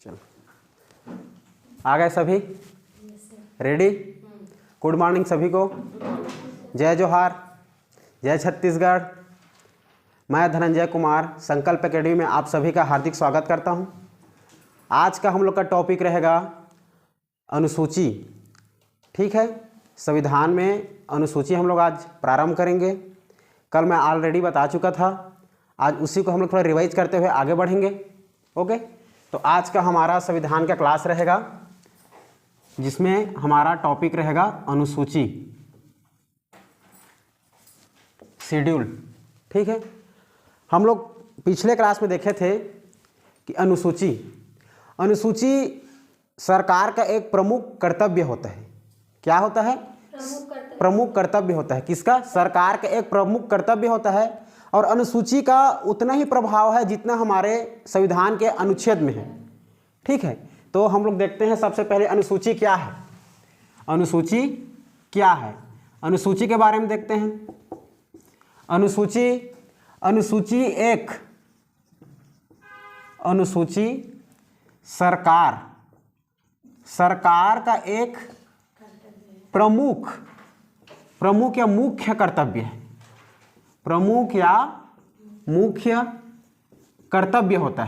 चलो आ गए सभी? रेडी? गुड मॉर्निंग सभी को। जय जोहार, जय छत्तीसगढ़। मैं धनंजय कुमार संकल्प एकेडमी में आप सभी का हार्दिक स्वागत करता हूं। आज का हम लोग का टॉपिक रहेगा अनुसूची। ठीक है, संविधान में अनुसूची हम लोग आज प्रारंभ करेंगे। कल मैं ऑलरेडी बता चुका था, आज उसी को हम लोग थोड़ा रिवाइज करते हुए आगे बढ़ेंगे। ओके, तो आज का हमारा संविधान का क्लास रहेगा जिसमें हमारा टॉपिक रहेगा अनुसूची, शेड्यूल। ठीक है, हम लोग पिछले क्लास में देखे थे कि अनुसूची सरकार का एक प्रमुख कर्तव्य होता है। क्या होता है? प्रमुख कर्तव्य होता है। किसका? सरकार का एक प्रमुख कर्तव्य होता है। और अनुसूची का उतना ही प्रभाव है जितना हमारे संविधान के अनुच्छेद में है। ठीक है, तो हम लोग देखते हैं सबसे पहले अनुसूची क्या है। अनुसूची क्या है, अनुसूची के बारे में देखते हैं। अनुसूची सरकार का एक प्रमुख या मुख्य कर्तव्य है। प्रमुख या मुख्य कर्तव्य होता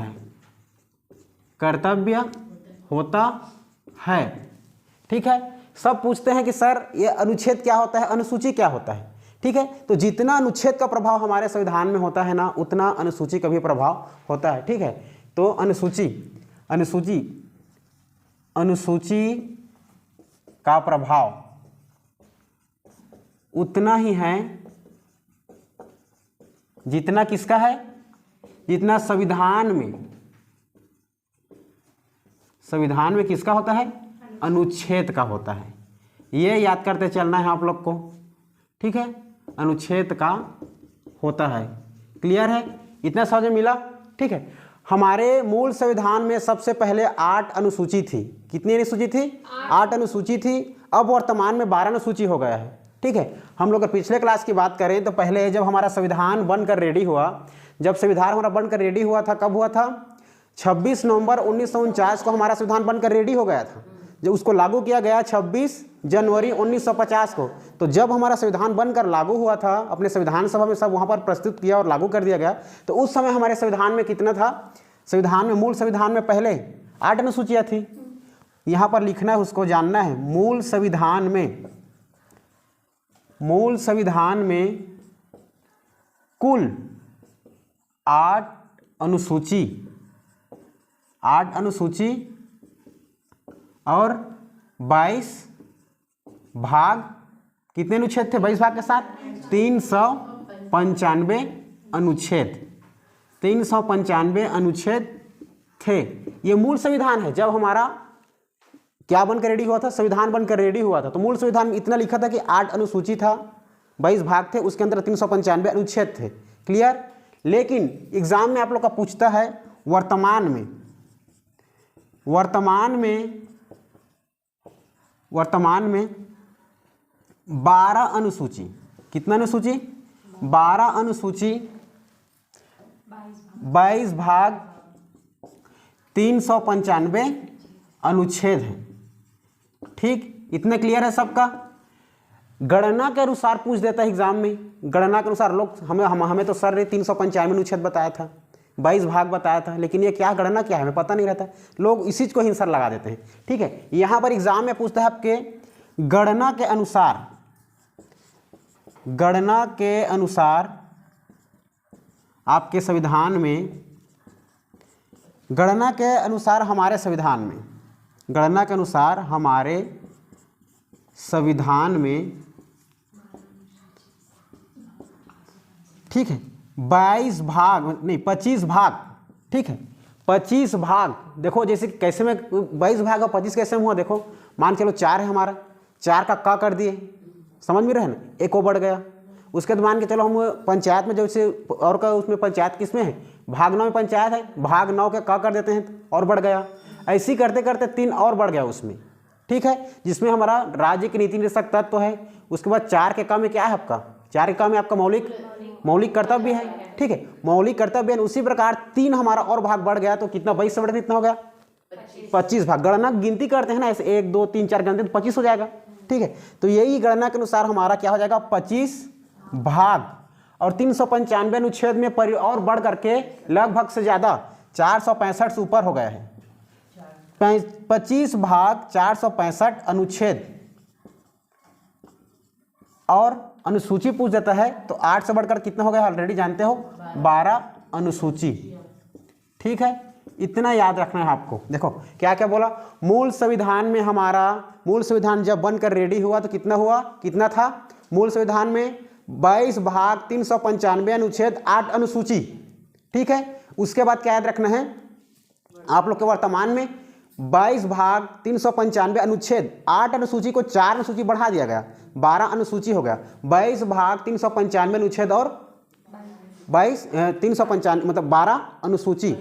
है, ठीक है। सब पूछते हैं कि सर ये अनुच्छेद क्या होता है, अनुसूची क्या होता है। ठीक है, तो जितना अनुच्छेद का प्रभाव हमारे संविधान में होता है ना, उतना अनुसूची का भी प्रभाव होता है। ठीक है, तो अनुसूची का प्रभाव उतना ही है जितना किसका है, जितना संविधान में किसका होता है, अनुच्छेद का होता है। ये याद करते चलना है आप लोग को। ठीक है, अनुच्छेद का होता है। क्लियर है? इतना समझ में मिला? ठीक है, हमारे मूल संविधान में सबसे पहले 8 अनुसूची थी। कितनी अनुसूची थी? 8 अनुसूची थी। अब वर्तमान में 12 अनुसूची हो गया है। ठीक है, हम लोग पिछले क्लास की बात करें तो पहले जब हमारा संविधान बनकर रेडी हुआ, कब हुआ था? 26 नवंबर 1949 को हमारा संविधान बनकर रेडी हो गया था। जब उसको लागू किया गया 26 जनवरी 1950 को, तो जब हमारा संविधान बनकर लागू हुआ था, अपने संविधान सभा में सब वहाँ पर प्रस्तुत किया और लागू कर दिया गया, तो उस समय हमारे संविधान में कितना था? मूल संविधान में पहले 8 अनुसूचियाँ थी। यहाँ पर लिखना है, उसको जानना है। मूल संविधान में कुल 8 अनुसूची और 22 भाग। कितने अनुच्छेद थे 22 भाग के साथ? 395 अनुच्छेद थे। ये मूल संविधान है। जब हमारा क्या बनकर रेडी हुआ था? संविधान बनकर रेडी हुआ था, तो मूल संविधान में इतना लिखा था कि 8 अनुसूची था, 22 भाग थे, उसके अंदर 395 अनुच्छेद थे। क्लियर? लेकिन एग्जाम में आप लोग का पूछता है वर्तमान में 12 अनुसूची। कितना अनुसूची? 12 अनुसूची, 22 भाग, 395 अनुच्छेद हैं। ठीक, इतने क्लियर है सबका? गणना के अनुसार पूछ देता है एग्जाम में। गणना के अनुसार लोग हमें तो सर ने 395 अनुच्छेद बताया था, 22 भाग बताया था, लेकिन ये क्या गणना क्या है हमें पता नहीं रहता। लोग इसी को ही सर लगा देते हैं। ठीक है, यहाँ पर एग्जाम में पूछता है आपके गणना के अनुसार आपके संविधान में, गणना के अनुसार हमारे संविधान में, ठीक है, 22 भाग नहीं 25 भाग। ठीक है, 25 भाग। देखो जैसे कैसे में 22 भाग और 25 कैसे में हुआ? देखो मान चलो 4 है हमारा, 4 का क कर दिए, समझ में रहे ना, एक वो बढ़ गया। उसके बाद मान के चलो हम पंचायत में जैसे और का, उसमें पंचायत किसमें है? भाग 9 में पंचायत है, भाग 9 के क कर देते हैं और बढ़ गया। ऐसी करते करते 3 और बढ़ गया उसमें। ठीक है, जिसमें हमारा राज्य की नीति निर्देशक तत्व है। उसके बाद 4 के क में क्या है आपका? 4 के क में आपका मौलिक कर्तव्य है। ठीक है, मौलिक कर्तव्य। उसी प्रकार 3 हमारा और भाग बढ़ गया, तो कितना 22 से बढ़ कितना हो गया? 25 भाग। गणना गिनती करते हैं ना, ऐसे 1 2 3 4 गिनते तो 25 हो जाएगा। ठीक है, तो यही गणना के अनुसार हमारा क्या हो जाएगा 25 भाग। और 395 अनुच्छेद में और बढ़ करके लगभग से ज्यादा 465 से ऊपर हो गया है। 25 भाग 465 अनुच्छेद और अनुसूची पूछ देता है तो 8 से बढ़कर कितना हो गया ऑलरेडी जानते हो 12 अनुसूची। ठीक है, इतना याद रखना है आपको। देखो क्या क्या बोला, मूल संविधान में हमारा मूल संविधान जब बनकर रेडी हुआ तो कितना हुआ, कितना था मूल संविधान में 22 भाग 395 अनुच्छेद 8 अनुसूची। ठीक है, उसके बाद क्या याद रखना है आप लोग के वर्तमान में 22 भाग 395 अनुच्छेद 8 अनुसूची को 4 अनुसूची बढ़ा दिया गया, 12 अनुसूची हो गया। 22 भाग 395 अनुच्छेद और 395 मतलब 12 अनुसूची।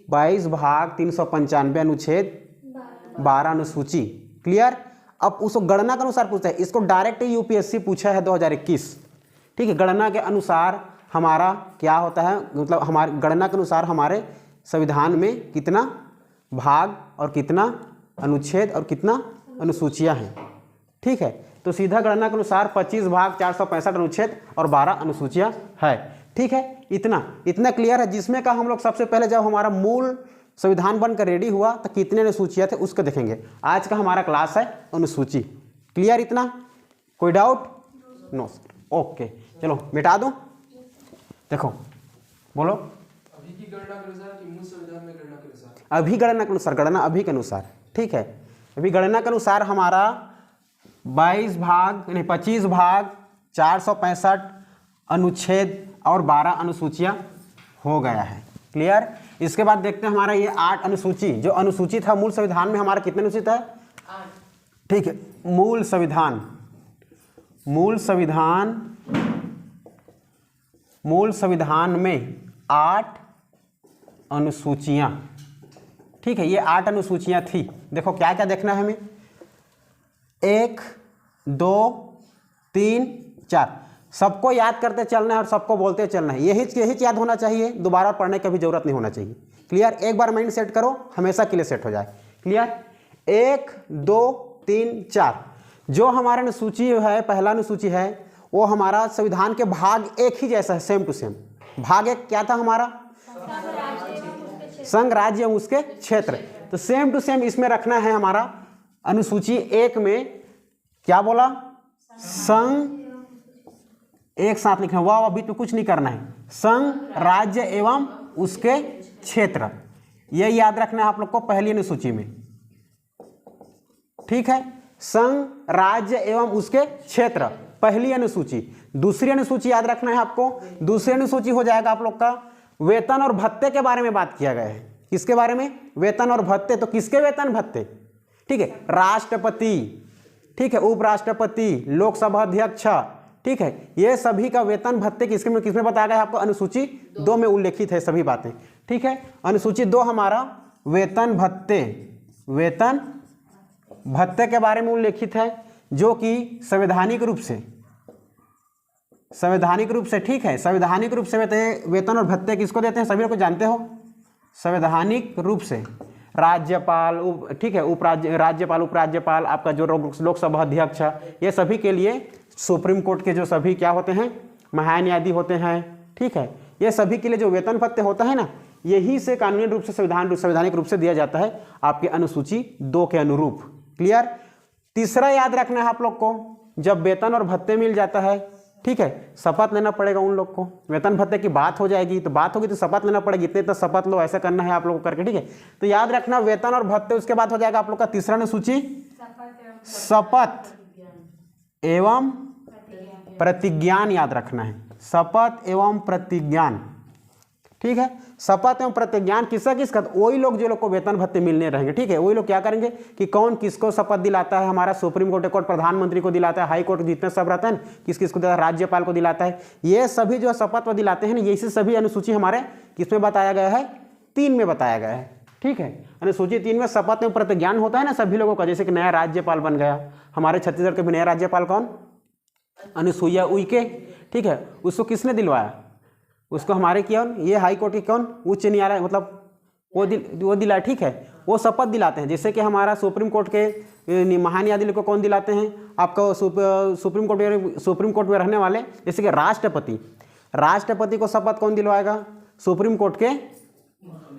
22 भाग 395 अनुच्छेद 12 अनुसूची। क्लियर। अब उसको गणना के अनुसार पूछता है, इसको डायरेक्ट यूपीएससी पूछा है 2021। ठीक है, गणना के अनुसार हमारा क्या होता है, मतलब हमारे गणना के अनुसार हमारे संविधान में कितना भाग और कितना अनुच्छेद और कितना अनुसूचियां हैं। ठीक है, तो सीधा गणना के अनुसार 25 भाग 465 अनुच्छेद और 12 अनुसूचियां है। ठीक है, इतना क्लियर है। जिसमें का हम लोग सबसे पहले जब हमारा मूल संविधान बनकर रेडी हुआ तो कितने अनुसूचियां थे उसको देखेंगे। आज का हमारा क्लास है अनुसूची। क्लियर इतना, कोई डाउट? No sir, okay. चलो मिटा दो। देखो बोलो, अभी की गणना के अनुसार कि मूल संविधान में गणना के अनुसार? अभी गणना के अनुसार, गणना अभी के अनुसार। ठीक है, अभी गणना के अनुसार हमारा 25 भाग 465 अनुच्छेद और 12 अनुसूचियां हो गया है। क्लियर। इसके बाद देखते हैं हमारा ये 8 अनुसूची, जो अनुसूची था मूल संविधान में हमारा कितने अनुसूचित है? 8। ठीक है, मूल संविधान में 8 अनुसूचियां। ठीक है, ये 8 अनुसूचियां थी। देखो क्या क्या देखना है हमें, 1 2 3 4, सबको याद करते चलना है और सबको बोलते चलना है। यही याद होना चाहिए, दोबारा पढ़ने की भी जरूरत नहीं होना चाहिए। क्लियर। एक बार माइंड सेट करो, हमेशा के लिए सेट हो जाए। क्लियर। 1 2 3 4 जो हमारा अनुसूची है, पहला अनुसूची है वो हमारा संविधान के भाग 1 ही जैसा है, सेम टू सेम। भाग 1 क्या था हमारा? संघ राज्य एवं उसके क्षेत्र। तो सेम टू सेम इसमें रखना है हमारा अनुसूची 1 में क्या बोला? संघ, एक साथ लिखना, वाह बीच में कुछ नहीं करना है। संघ राज्य एवं उसके क्षेत्र, यह याद रखना है आप लोग को पहली अनुसूची में। ठीक है, संघ राज्य एवं उसके क्षेत्र पहली अनुसूची। दूसरी अनुसूची याद रखना है आपको, दूसरी अनुसूची हो जाएगा आप लोग का वेतन और भत्ते के बारे में बात किया गया है। किसके बारे में? वेतन और भत्ते। तो किसके वेतन भत्ते? ठीक है, राष्ट्रपति, ठीक है, उपराष्ट्रपति, लोकसभा अध्यक्ष, ठीक है, ये सभी का वेतन भत्ते किसमें बताया गया है आपको? अनुसूची 2 में उल्लेखित है सभी बातें। ठीक है, अनुसूची 2 हमारा वेतन भत्ते के बारे में उल्लेखित है, जो कि संवैधानिक रूप से, ठीक है, संवैधानिक रूप से वेतन और भत्ते किसको देते हैं? सभी लोग जानते हो। संवैधानिक रूप से राज्यपाल, ठीक है, राज्यपाल, उपराज्यपाल, आपका जो लोकसभा अध्यक्ष, ये सभी के लिए सुप्रीम कोर्ट के जो सभी क्या होते हैं? महान्यायाधीश होते हैं। ठीक है, ये सभी के लिए जो वेतन भत्ते होता है ना, यही से कानूनी रूप से संवैधानिक रूप से दिया जाता है आपकी अनुसूची 2 के अनुरूप। क्लियर। तीसरा याद रखना है आप लोग को, जब वेतन और भत्ते मिल जाता है, ठीक है, शपथ लेना पड़ेगा उन लोग को। वेतन भत्ते की बात हो जाएगी तो शपथ लेना पड़ेगी, इतने शपथ लो, ऐसा करना है आप लोगों को करके। ठीक है, तो याद रखना वेतन और भत्ते, उसके बाद हो जाएगा आप लोग का तीसरा अनुसूची शपथ एवं प्रतिज्ञान। याद रखना है शपथ एवं प्रतिज्ञान। ठीक है, शपथ एवं प्रतिज्ञान किसका? वही लोग जो लोग को वेतन भत्ते मिलने रहेंगे। ठीक है, वही लोग क्या करेंगे कि कौन किसको शपथ दिलाता है? हमारा सुप्रीम कोर्ट प्रधानमंत्री को दिलाता है, हाई कोर्ट जितने सब रहते हैं किसको दिलाता है? राज्यपाल को दिलाता है। ये सभी जो शपथ दिलाते हैं ना, यही सभी अनुसूची हमारे किसमें बताया गया है? 3 में बताया गया है। ठीक है, अनुसूची 3 में शपथ एवं प्रतिज्ञान होता है ना सभी लोगों का। जैसे कि नया राज्यपाल बन गया हमारे छत्तीसगढ़ के भी नया राज्यपाल कौन? अनुसुईया उइके। ठीक है, उसको किसने दिलवाया? उसको हमारे कौन? ये हाई कोर्ट की कौन? उच्च न्यायालय, मतलब वो दिला। ठीक है, वो शपथ दिलाते हैं। जैसे कि हमारा सुप्रीम कोर्ट के महान्यायाधीश को कौन दिलाते हैं, आपको सुप्रीम कोर्ट में रहने वाले जैसे कि राष्ट्रपति को शपथ कौन दिलवाएगा, सुप्रीम कोर्ट के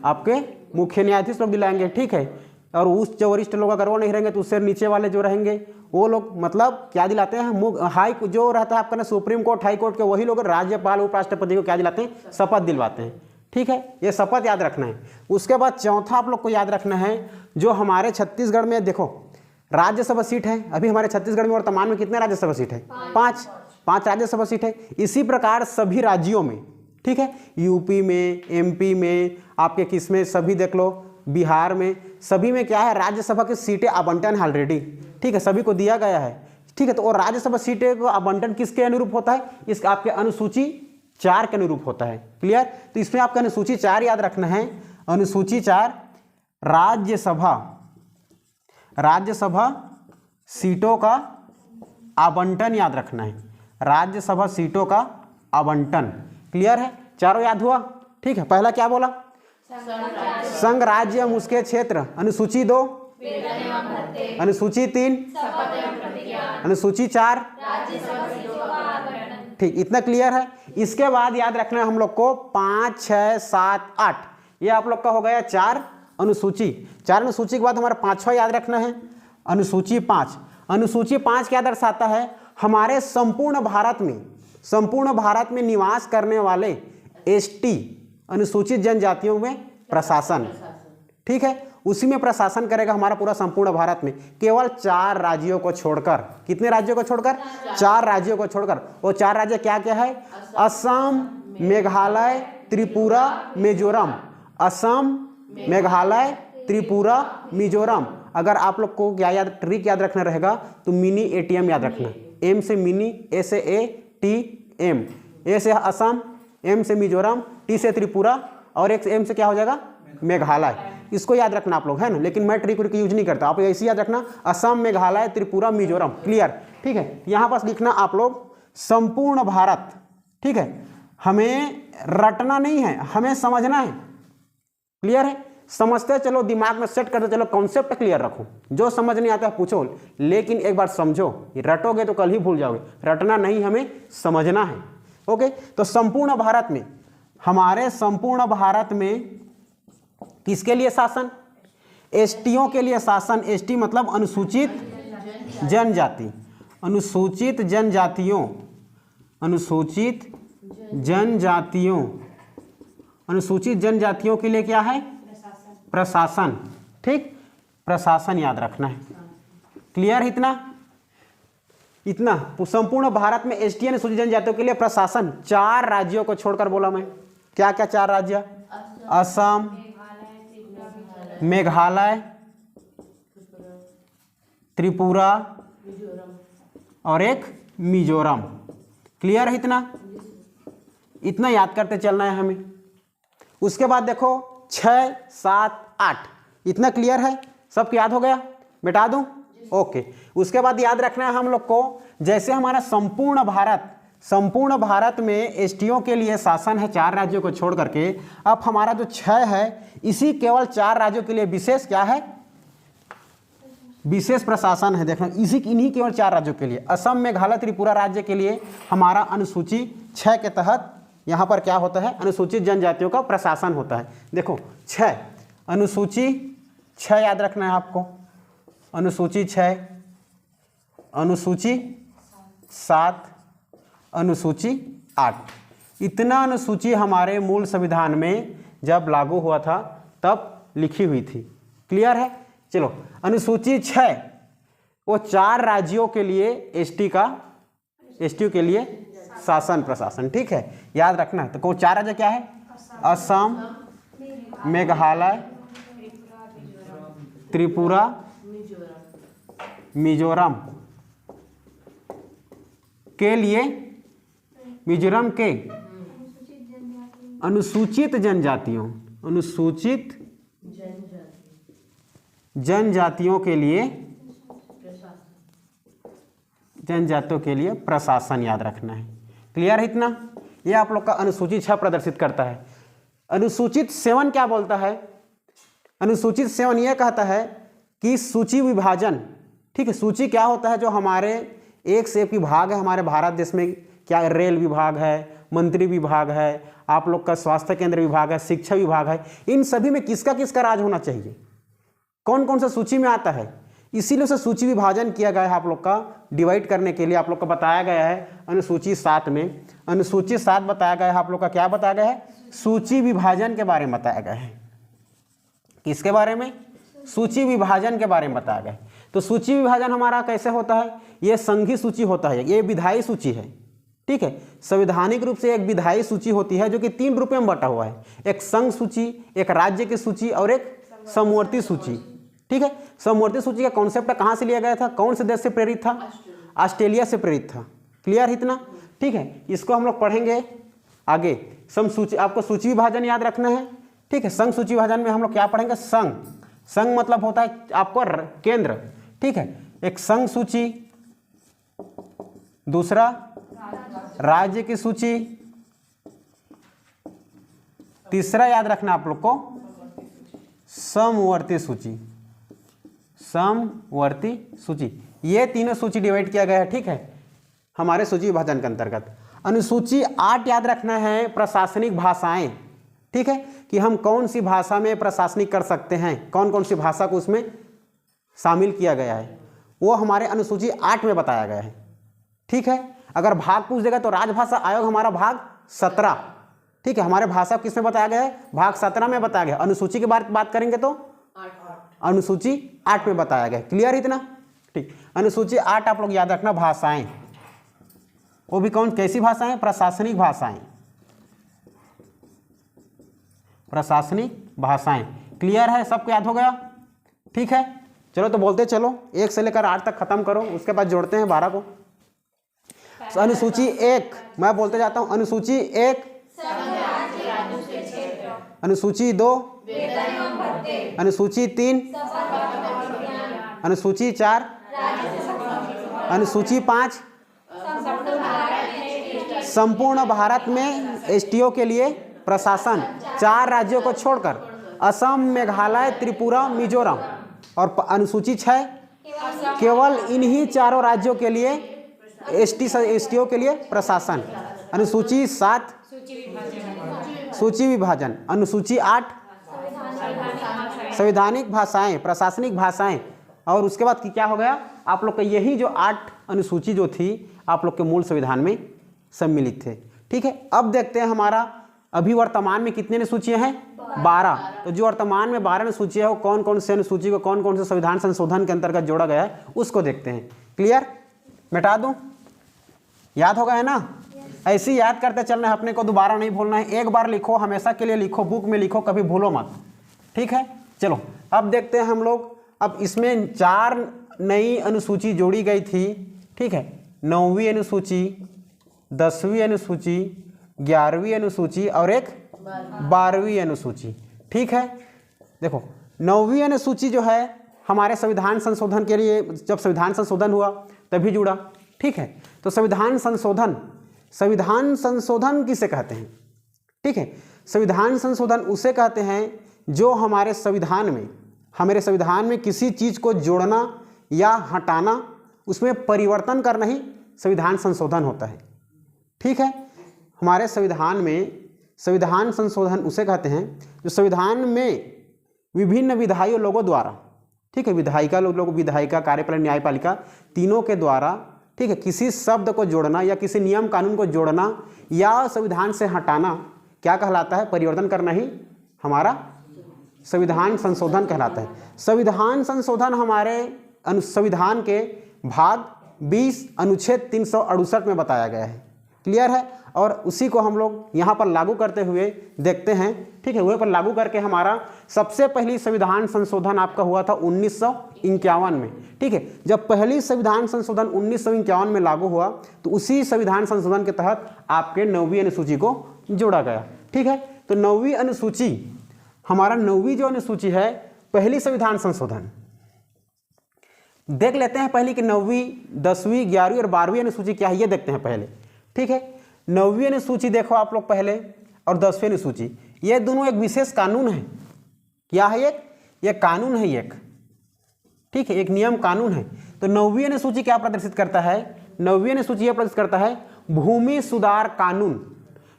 आपके मुख्य न्यायाधीश लोग दिलाएंगे, ठीक है। और उस जो वरिष्ठ लोग अगर वो नहीं रहेंगे तो उससे नीचे वाले जो रहेंगे वो लोग मतलब क्या दिलाते हैं, हाई जो रहता है आपका ना सुप्रीम कोर्ट हाई कोर्ट के वही लोग राज्यपाल उपराष्ट्रपति को क्या दिलाते हैं, शपथ दिलवाते हैं, ठीक है। ये शपथ याद रखना है। उसके बाद चौथा आप लोग को याद रखना है, जो हमारे छत्तीसगढ़ में देखो राज्यसभा सीट है, अभी हमारे छत्तीसगढ़ में वर्तमान में कितने राज्यसभा सीट है, 5 राज्यसभा सीट है। इसी प्रकार सभी राज्यों में, ठीक है, यूपी में, एमपी में, आपके किस में सभी देख लो, बिहार में, सभी में क्या है, राज्यसभा की सीटें आवंटन है ऑलरेडी, ठीक है, सभी को दिया गया है, ठीक है। तो और राज्यसभा सीटें को आवंटन किसके अनुरूप होता है, इस आपके अनुसूची 4 के अनुरूप होता है, क्लियर। तो इसमें आपका अनुसूची 4 याद रखना है, अनुसूची 4 राज्यसभा सीटों का आवंटन याद रखना है, राज्यसभा सीटों का आवंटन, क्लियर है, चारों याद हुआ, ठीक है। पहला क्या बोला, संघ राज्य एवं उसके क्षेत्र, अनुसूची 2, अनुसूची 3, अनुसूची 4, ठीक, इतना क्लियर है। इसके बाद याद रखना है हम लोग को 5, 6, 7, 8, ये आप लोग का हो गया 4 अनुसूची। 4 अनुसूची के बाद हमारा 5वां याद रखना है, अनुसूची 5। अनुसूची 5 क्या दर्शाता है, हमारे संपूर्ण भारत में निवास करने वाले एसटी अनुसूचित जनजातियों में प्रशासन, ठीक है, उसी में प्रशासन करेगा हमारा पूरा संपूर्ण भारत में, केवल 4 राज्यों को छोड़कर। कितने राज्यों को छोड़कर, 4 राज्यों को छोड़कर। वो 4 राज्य क्या क्या है, असम, मेघालय, त्रिपुरा, मिजोरम। असम, मेघालय, त्रिपुरा, मिजोरम। अगर आप लोग को क्या याद, ट्रिक याद रखना रहेगा तो मिनी एटीएम याद रखना, एम से मिनी, ए से ATM, ए से असम, एम से मिजोरम, टी से त्रिपुरा और एक एम से क्या हो जाएगा, मेघालय। इसको याद रखना आप लोग, है ना, लेकिन मैं ट्रिक यूज नहीं करता, आप ऐसे याद रखना, असम, मेघालय, त्रिपुरा, मिजोरम, क्लियर, ठीक है। यहाँ पास लिखना आप लोग संपूर्ण भारत, ठीक है, हमें रटना नहीं है, हमें समझना है, क्लियर है। समझते चलो, दिमाग में सेट करते चलो, कॉन्सेप्ट क्लियर रखो, जो समझ नहीं आता है पूछो, लेकिन एक बार समझो, रटोगे तो कल ही भूल जाओगे, रटना नहीं, हमें समझना है, ओके। तो संपूर्ण भारत में, हमारे संपूर्ण भारत में किसके लिए शासन, एसटीओं के लिए शासन। एसटी मतलब अनुसूचित जनजाति, अनुसूचित जनजातियों, अनुसूचित जनजातियों, अनुसूचित जनजातियों के लिए क्या है, प्रशासन, ठीक, प्रशासन याद रखना है, क्लियर है। इतना संपूर्ण भारत में एसटी अनुसूचित जनजातियों के लिए प्रशासन 4 राज्यों को छोड़कर बोला मैं, क्या क्या 4 राज्य, असम, मेघालय, त्रिपुरा और एक मिजोरम, क्लियर है। इतना याद करते चलना है हमें। उसके बाद देखो 6, 7, 8, इतना क्लियर है, सबको याद हो गया, मिटा दूं, ओके। उसके बाद याद रखना है हम लोग को, जैसे हमारा संपूर्ण भारत में एसटीओ के लिए शासन है 4 राज्यों को छोड़ करके, अब हमारा जो 6 है, इसी केवल 4 राज्यों के लिए विशेष क्या है, विशेष प्रशासन है। देखना, इन्हीं केवल 4 राज्यों के लिए, असम, मेघालय, त्रिपुरा राज्य के लिए हमारा अनुसूची 6 के तहत यहाँ पर क्या होता है, अनुसूचित जनजातियों का प्रशासन होता है। देखो 6, अनुसूची 6 याद रखना है आपको, अनुसूची 6, अनुसूची 7, अनुसूची 8, इतना अनुसूची हमारे मूल संविधान में जब लागू हुआ था तब लिखी हुई थी, क्लियर है। चलो अनुसूची 6 वो 4 राज्यों के लिए एसटी के लिए शासन प्रशासन, ठीक है, याद रखना है। तो को 4 राज्य क्या है, असम, मेघालय, त्रिपुरा, मिजोरम के लिए, मिजोरम के अनुसूचित जनजातियों, अनुसूचित जनजातियों के लिए, जनजातियों के लिए प्रशासन याद रखना है, क्लियर है। इतना ये आप लोग का अनुसूची 6 प्रदर्शित करता है। अनुसूचित 7 क्या बोलता है, अनुसूचित 7 यह कहता है कि सूची विभाजन, ठीक है। सूची क्या होता है, जो हमारे एक से एक विभाग है हमारे भारत देश में, क्या रेल विभाग है, मंत्री विभाग है, आप लोग का स्वास्थ्य केंद्र विभाग है, शिक्षा विभाग है, इन सभी में किसका किसका राज होना चाहिए, कौन कौन सा सूची में आता है। इसीलिए उसे सूची विभाजन किया गया है आप लोग का, डिवाइड करने के लिए आप लोग को बताया गया है अनुसूची 7 में। अनुसूची 7 बताया गया है आप लोग का, क्या बताया गया है, सूची विभाजन के बारे में बताया गया है। किसके बारे में, सूची विभाजन के बारे में बताया गया है। तो सूची विभाजन हमारा कैसे होता है, ये संघीय सूची होता है, ये विधायी सूची है, ठीक है। संवैधानिक रूप से एक विधायी सूची होती है जो कि 3 रूपों में बटा हुआ है, एक संघ सूची, एक राज्य की सूची और एक समवर्ती सूची, ठीक है। समवर्ती सूची का कॉन्सेप्ट कहाँ से लिया गया था, कौन से देश से प्रेरित था, ऑस्ट्रेलिया से प्रेरित था। क्लियर इतना, ठीक है। इसको हम लोग पढ़ेंगे आगे। सम सूची, आपको सूची विभाजन याद रखना है, ठीक है। संघ सूची विभाजन में हम लोग क्या पढ़ेंगे, संघ, संघ मतलब होता है आपको केंद्र, ठीक है। एक संघ सूची, दूसरा राज्य की सूची, तीसरा याद रखना आप लोग को समवर्ती सूची, समवर्ती सूची। ये तीनों सूची डिवाइड किया गया है, ठीक है, हमारे सूची विभाजन के अंतर्गत। अनुसूची 8 याद रखना है प्रशासनिक भाषाएं, ठीक है, कि हम कौन सी भाषा में प्रशासनिक कर सकते हैं, कौन कौन सी भाषा को उसमें शामिल किया गया है, वो हमारे अनुसूची 8 में बताया गया है, ठीक है। अगर भाग पूछ देगा तो राजभाषा आयोग हमारा भाग 17, ठीक है। हमारे भाषा किसमें बताया गया है, भाग 17 में बताया गया। अनुसूची की बात करेंगे तो अनुसूची 8 में बताया गया। क्लियर इतना, ठीक। अनुसूची 8 आप लोग याद रखना, भाषाएं, वो भी कौन कैसी भाषाएं, प्रशासनिक भाषाएं, प्रशासनिक भाषाएं। क्लियर है, सबको याद हो गया, ठीक है। चलो तो बोलते चलो, 1 से लेकर 8 तक खत्म करो, उसके बाद जोड़ते हैं 12 को। तो अनुसूची 1 मैं बोलते जाता हूं, अनुसूची 1 अनुसूची 2, अनुसूची 3, अनुसूची 4, अनुसूची 5 संपूर्ण भारत में एसटीओ के लिए प्रशासन 4 राज्यों को छोड़कर असम, मेघालय, त्रिपुरा, मिजोरम। और अनुसूची 6 केवल इन्हीं 4 राज्यों के लिए एसटीओ के लिए प्रशासन। अनुसूची 7 सूची विभाजन। अनुसूची 8 संवैधानिक भाषाएं, प्रशासनिक भाषाएं। और उसके बाद क्या हो गया, आप लोग का यही जो 8 अनुसूची जो थी आप लोग के मूल संविधान में सम्मिलित थे, ठीक है। अब देखते हैं हमारा अभी वर्तमान में कितने अनुसूचियां हैं, 12। तो जो वर्तमान में 12 अनुसूचियां है वो कौन कौन से अनुसूची को कौन कौन से संविधान संशोधन के अंतर्गत जोड़ा गया है उसको देखते हैं। क्लियर, मिटा दूं, याद हो गया है ना। ऐसे ही याद करते चलना है, अपने को दोबारा नहीं भूलना है। एक बार लिखो, हमेशा के लिए लिखो, बुक में लिखो, कभी भूलो मत, ठीक है। चलो अब देखते हैं हम लोग, अब इसमें 4 नई अनुसूची जोड़ी गई थी, ठीक है। 9वीं अनुसूची, 10वीं अनुसूची, 11वीं अनुसूची और एक 12वीं अनुसूची, ठीक है। देखो 9वीं अनुसूची जो है हमारे संविधान संशोधन के लिए, जब संविधान संशोधन हुआ तभी जुड़ा, ठीक है। तो संविधान संशोधन किसे कहते हैं, ठीक है। संविधान संशोधन उसे कहते हैं जो हमारे संविधान में किसी चीज़ को जोड़ना या हटाना, उसमें परिवर्तन करना ही संविधान संशोधन होता है, ठीक है। हमारे संविधान में संविधान संशोधन उसे कहते हैं जो संविधान में विभिन्न विधायी लोगों द्वारा, ठीक है, विधायिका, कार्यपालिका, न्यायपालिका तीनों के द्वारा, ठीक है, किसी शब्द को जोड़ना या किसी नियम कानून को जोड़ना या संविधान से हटाना क्या कहलाता है, परिवर्तन करना ही हमारा संविधान संशोधन कहलाता है। संविधान संशोधन हमारे संविधान के भाग 20 अनुच्छेद 368 में बताया गया है। क्लियर है, और उसी को हम लोग यहाँ पर लागू करते हुए देखते हैं, ठीक है। वहीं पर लागू करके हमारा सबसे पहली संविधान संशोधन आपका हुआ था 1951 में, ठीक है। जब पहली संविधान संशोधन 1951 में लागू हुआ तो उसी संविधान संशोधन के तहत आपके 9वीं अनुसूची को जोड़ा गया, ठीक है। तो 9वीं अनुसूची, हमारा 9वीं जो अनुसूची है पहली संविधान संशोधन, देख लेते हैं पहली कि 9वीं, 10वीं, 11वीं और 12वीं अनुसूची क्या है ये देखते हैं पहले, ठीक है। 9वीं अनुसूची देखो आप लोग पहले, और 10वीं अनुसूची, ये दोनों एक विशेष कानून है। क्या है, ये कानून है एक, ठीक है, एक नियम कानून है। तो 9वीं अनुसूची क्या प्रदर्शित करता है? 9वीं अनुसूची यह प्रदर्शित करता है भूमि सुधार कानून।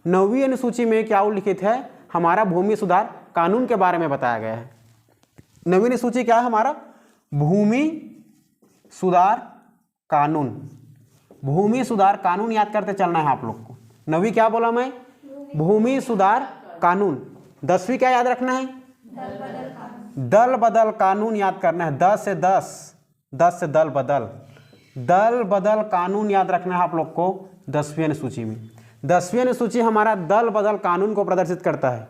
9वीं अनुसूची में क्या उल्लिखित है? हमारा भूमि सुधार कानून के बारे में बताया गया है। 9वीं अनुसूची क्या है हमारा? भूमि सुधार कानून। भूमि सुधार कानून याद करते चलना है आप लोग को। 9वीं क्या बोला मैं? भूमि सुधार कानून। 10वीं क्या याद रखना है? दल बदल कानून याद करना है। 10 से दल बदल, दल बदल कानून याद रखना है आप लोग को 10वीं अनुसूची में। 10वीं अनुसूची हमारा दल बदल कानून को प्रदर्शित करता है।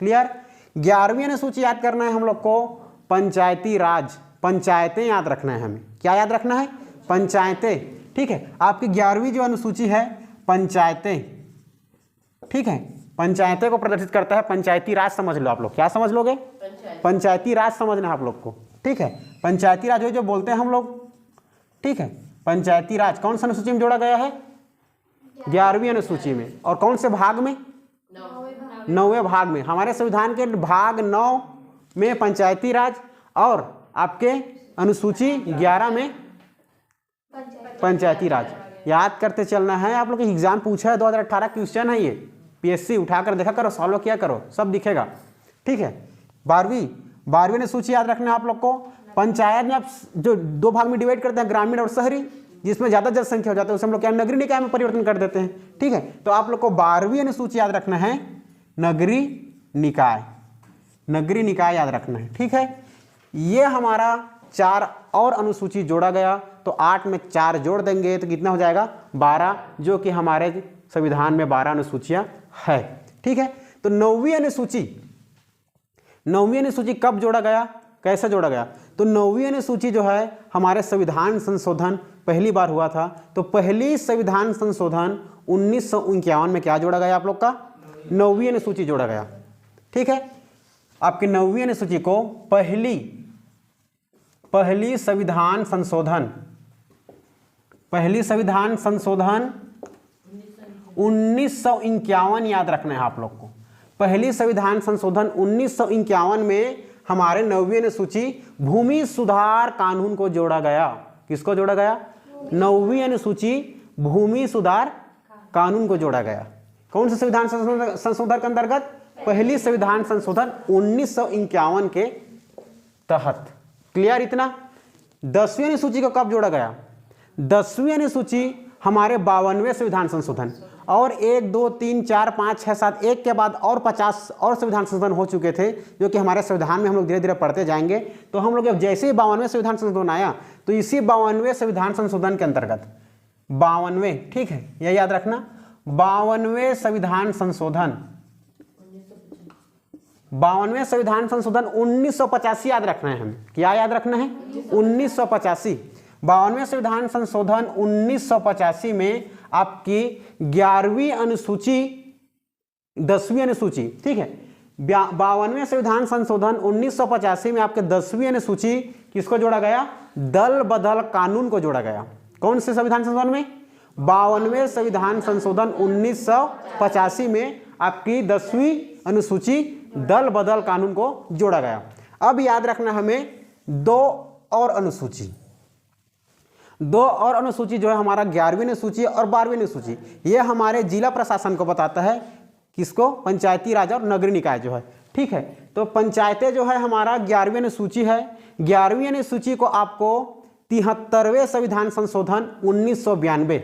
क्लियर? 11वीं अनुसूची याद करना है हम लोग को पंचायती राज, पंचायतें याद रखना है हमें। क्या याद रखना है? पंचायतें। ठीक है, आपकी 11वीं जो अनुसूची है पंचायतें, ठीक है, पंचायतें को प्रदर्शित करता है। पंचायती राज समझ लो आप लोग। क्या समझ लोगे? पंचायती राज समझना है आप लोग को। ठीक है, पंचायती राज जो बोलते हैं हम लोग, ठीक है, पंचायती राज कौन सा अनुसूची में जोड़ा गया है? 11वीं अनुसूची में। और कौन से भाग में? 9वें भाग में। हमारे संविधान के भाग 9 में पंचायती राज और आपके अनुसूची 11 में पंचायती राज। याद करते चलना है। आप लोग के एग्जाम पूछा है 2018 क्वेश्चन है ये, पीएससी उठाकर देखा करो, सॉल्व किया करो, सब दिखेगा। ठीक है, 12वीं अनुसूची याद रखना है आप लोग को। पंचायत में आप जो 2 भाग में डिवाइड करते हैं, ग्रामीण और शहरी, जिसमें ज्यादा जनसंख्या हो जाती है उसे हम लोग क्या नगरीय निकाय में परिवर्तन कर देते हैं। ठीक है, तो आप लोग को 12वीं अनुसूची याद रखना है नगरीय निकाय, नगरीय निकाय याद रखना है। ठीक है, ये हमारा 4 और अनुसूची जोड़ा गया तो 8 में 4 जोड़ देंगे तो कितना हो जाएगा? 12, जो कि हमारे संविधान में 12 अनुसूचियां है। ठीक है, तो 9वीं अनुसूची कब जोड़ा गया, कैसे जोड़ा गया? तो 9वीं अनुसूची जो है हमारे संविधान संशोधन पहली बार हुआ था। तो पहली संविधान संशोधन 1951 में क्या जोड़ा गया आप लोग का? 9वीं अनुसूची जोड़ा गया। ठीक है, आपकी 9वीं अनुसूची को पहली संविधान संशोधन 1951 याद रखना है आप लोग को। पहली संविधान संशोधन 1951 में हमारे 9वीं अनुसूची भूमि सुधार कानून को जोड़ा गया। किसको जोड़ा गया? 9वीं अनुसूची भूमि सुधार कानून को जोड़ा गया। कौन से संविधान संशोधन के अंतर्गत? पहली संविधान संशोधन 1951 के तहत। क्लियर इतना? 10वीं अनुसूची को कब जोड़ा गया? 10वीं अनुसूची हमारे 52वें संविधान संशोधन, और 1 2 3 4 5 6 7 एक के बाद और 50 और संविधान संशोधन हो चुके थे, जो कि हमारे संविधान में हम लोग धीरे धीरे पढ़ते जाएंगे। तो हम लोग जैसे ही 52वें संविधान संशोधन आया तो इसी 52वें संविधान संशोधन के अंतर्गत 52वें, ठीक है, यह याद रखना, 52वें संविधान संशोधन 1985 याद रखना है हमें। क्या याद रखना है? 1985। 52वें संविधान संशोधन 1985 में आपकी 11वीं अनुसूची 10वीं अनुसूची, ठीक है, 52वें संविधान संशोधन 1985 में आपके 10वीं अनुसूची किसको जोड़ा गया? दल बदल कानून को जोड़ा गया। कौन से संविधान संशोधन में? 52वें संविधान संशोधन 1985 में आपकी 10वीं अनुसूची दल बदल कानून को जोड़ा गया। अब याद रखना हमें 2 और अनुसूची जो है हमारा 11वीं अनुसूची और 12वीं अनुसूची, ये हमारे जिला प्रशासन को बताता है। किसको? पंचायती राज और नगरीय निकाय जो है। ठीक है, तो पंचायतें जो है हमारा 11वीं अनुसूची है। 11वीं अनुसूची को आपको 73वें संविधान संशोधन 1992,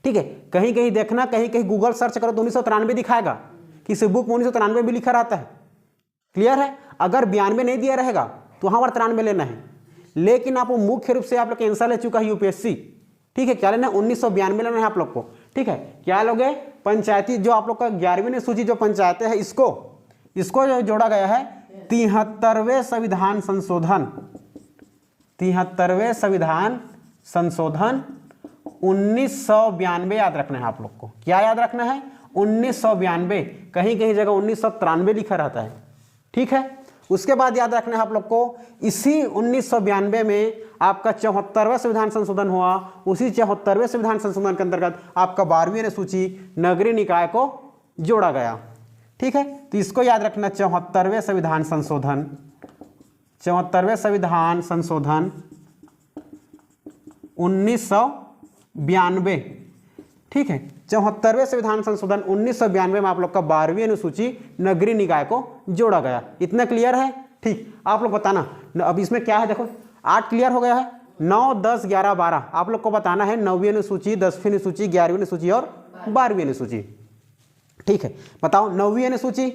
ठीक है, कहीं कहीं देखना, कहीं कहीं गूगल सर्च करो तो 1993 दिखाएगा, किसी बुक में 1993 भी लिखा रहता है। क्लियर है? अगर 92 नहीं दिया रहेगा तो वहां पर 93 लेना है, लेकिन आप मुख्य रूप से आप लोग आंसर ले चुका है यूपीएससी। ठीक है, क्या लेना है? 1992 लेना है आप लोग को। ठीक है, क्या लोगे? पंचायती जो आप लोग का 11वीं अनुसूची जो पंचायतें है, इसको जो जोड़ा गया है 73वें संविधान संशोधन 1992 याद रखना है आप लोग को। क्या याद रखना है? 1992, कहीं कहीं जगह 1993 लिखा रहता है। ठीक है, उसके बाद याद रखना है आप लोग को, इसी 1992 में आपका 74वां संविधान संशोधन हुआ। उसी 74वें संविधान संशोधन के अंतर्गत आपका 12वीं अनुसूची नगरीय निकाय को जोड़ा गया। ठीक है, तो इसको याद रखना, 74वें संविधान संशोधन 74वें संविधान संशोधन 1992, ठीक है। 74वें संविधान संशोधन 1992 में आप लोग का 12वीं अनुसूची नगरीय निकाय को जोड़ा गया। इतना क्लियर है? ठीक, आप लोग बताना। अब इसमें क्या है, देखो 8 क्लियर हो गया है, 9, 10, 11, 12 आप लोग को बताना है 9वीं अनुसूची, 10वीं अनुसूची, 11वीं अनुसूची और 12वीं अनुसूची। ठीक है, बताओ 9वीं अनुसूची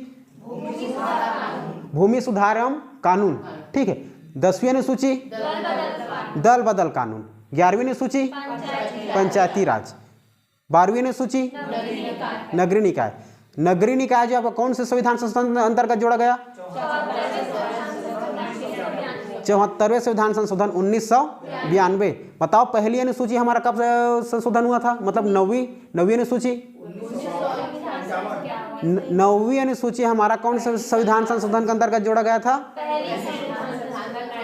भूमि सुधार एवं कानून, ठीक है। 10वीं अनुसूची दल बदल कानून, 11वीं अनुसूची पंचायती राज, 12वीं अनुसूची नगरीय निकाय। नगरीय निकाय जो आपका कौन से संविधान संशोधन अंतर्गत जोड़ा गया? 74वें संविधान संशोधन 1992। बताओ पहली अनुसूची हमारा कब संशोधन हुआ था, मतलब नौवीं अनुसूची? 9वीं अनुसूची हमारा कौन से संविधान संशोधन के अंतर्गत जोड़ा गया था?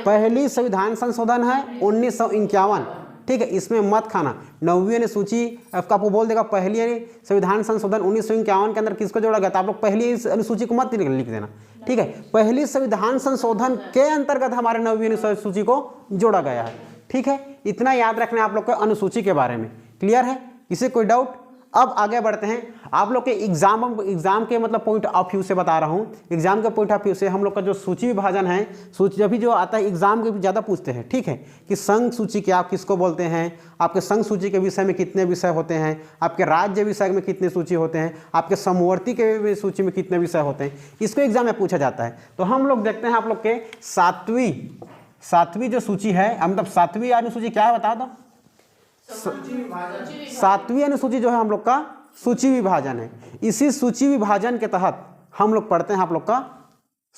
पहली संविधान संशोधन है 1951, ठीक है। इसमें मत खाना, 9वीं अनुसूची आपको बोल देगा पहली संविधान संशोधन 1951 के अंदर किसको जोड़ा गया था। आप लोग पहली अनुसूची को मत लिख देना, ठीक है। पहली संविधान संशोधन के अंतर्गत हमारे 9वीं अनुसूची को जोड़ा गया है, ठीक है। इतना याद रखना है आप लोग को अनुसूची के बारे में। क्लियर है? इसे कोई डाउट? अब आगे बढ़ते हैं। आप लोग के एग्जाम के मतलब पॉइंट ऑफ व्यू से बता रहा हूं। एग्जाम के पॉइंट ऑफ व्यू से हम लोग का जो सूची विभाजन है, सूची अभी जो आता है एग्जाम के ज़्यादा पूछते हैं, ठीक है, कि संघ सूची क्या किसको बोलते हैं, आपके संघ सूची के विषय में कितने विषय होते हैं, आपके राज्य विषय में कितने सूची होते हैं, आपके समवर्ती के सूची में कितने विषय होते हैं, इसको एग्जाम में पूछा जाता है। तो हम लोग देखते हैं आप लोग के सातवीं जो सूची है, मतलब 7वीं अनुसूची क्या है बताओ तो? 7वीं अनुसूची जो है हम लोग का सूची विभाजन है। इसी सूची विभाजन के तहत हम लोग पढ़ते हैं आप लोग का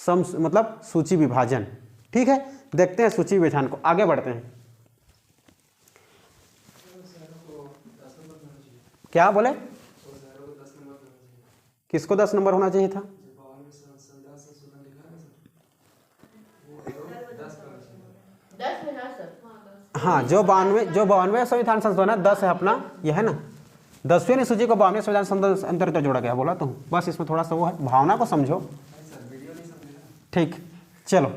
मतलब सूची विभाजन, ठीक है। देखते हैं सूची विभाजन को, आगे बढ़ते हैं। क्या बोले? किसको 10 नंबर होना चाहिए था? हाँ, जो 92 संविधान संशोधन है 10 है अपना, यह है ना। 10वीं अनुसूची को 92 संविधान संशोधन अंतर्गत जोड़ा गया, बोला तो हूँ। बस इसमें थोड़ा सा वो है, भावना को समझो, ठीक। चलो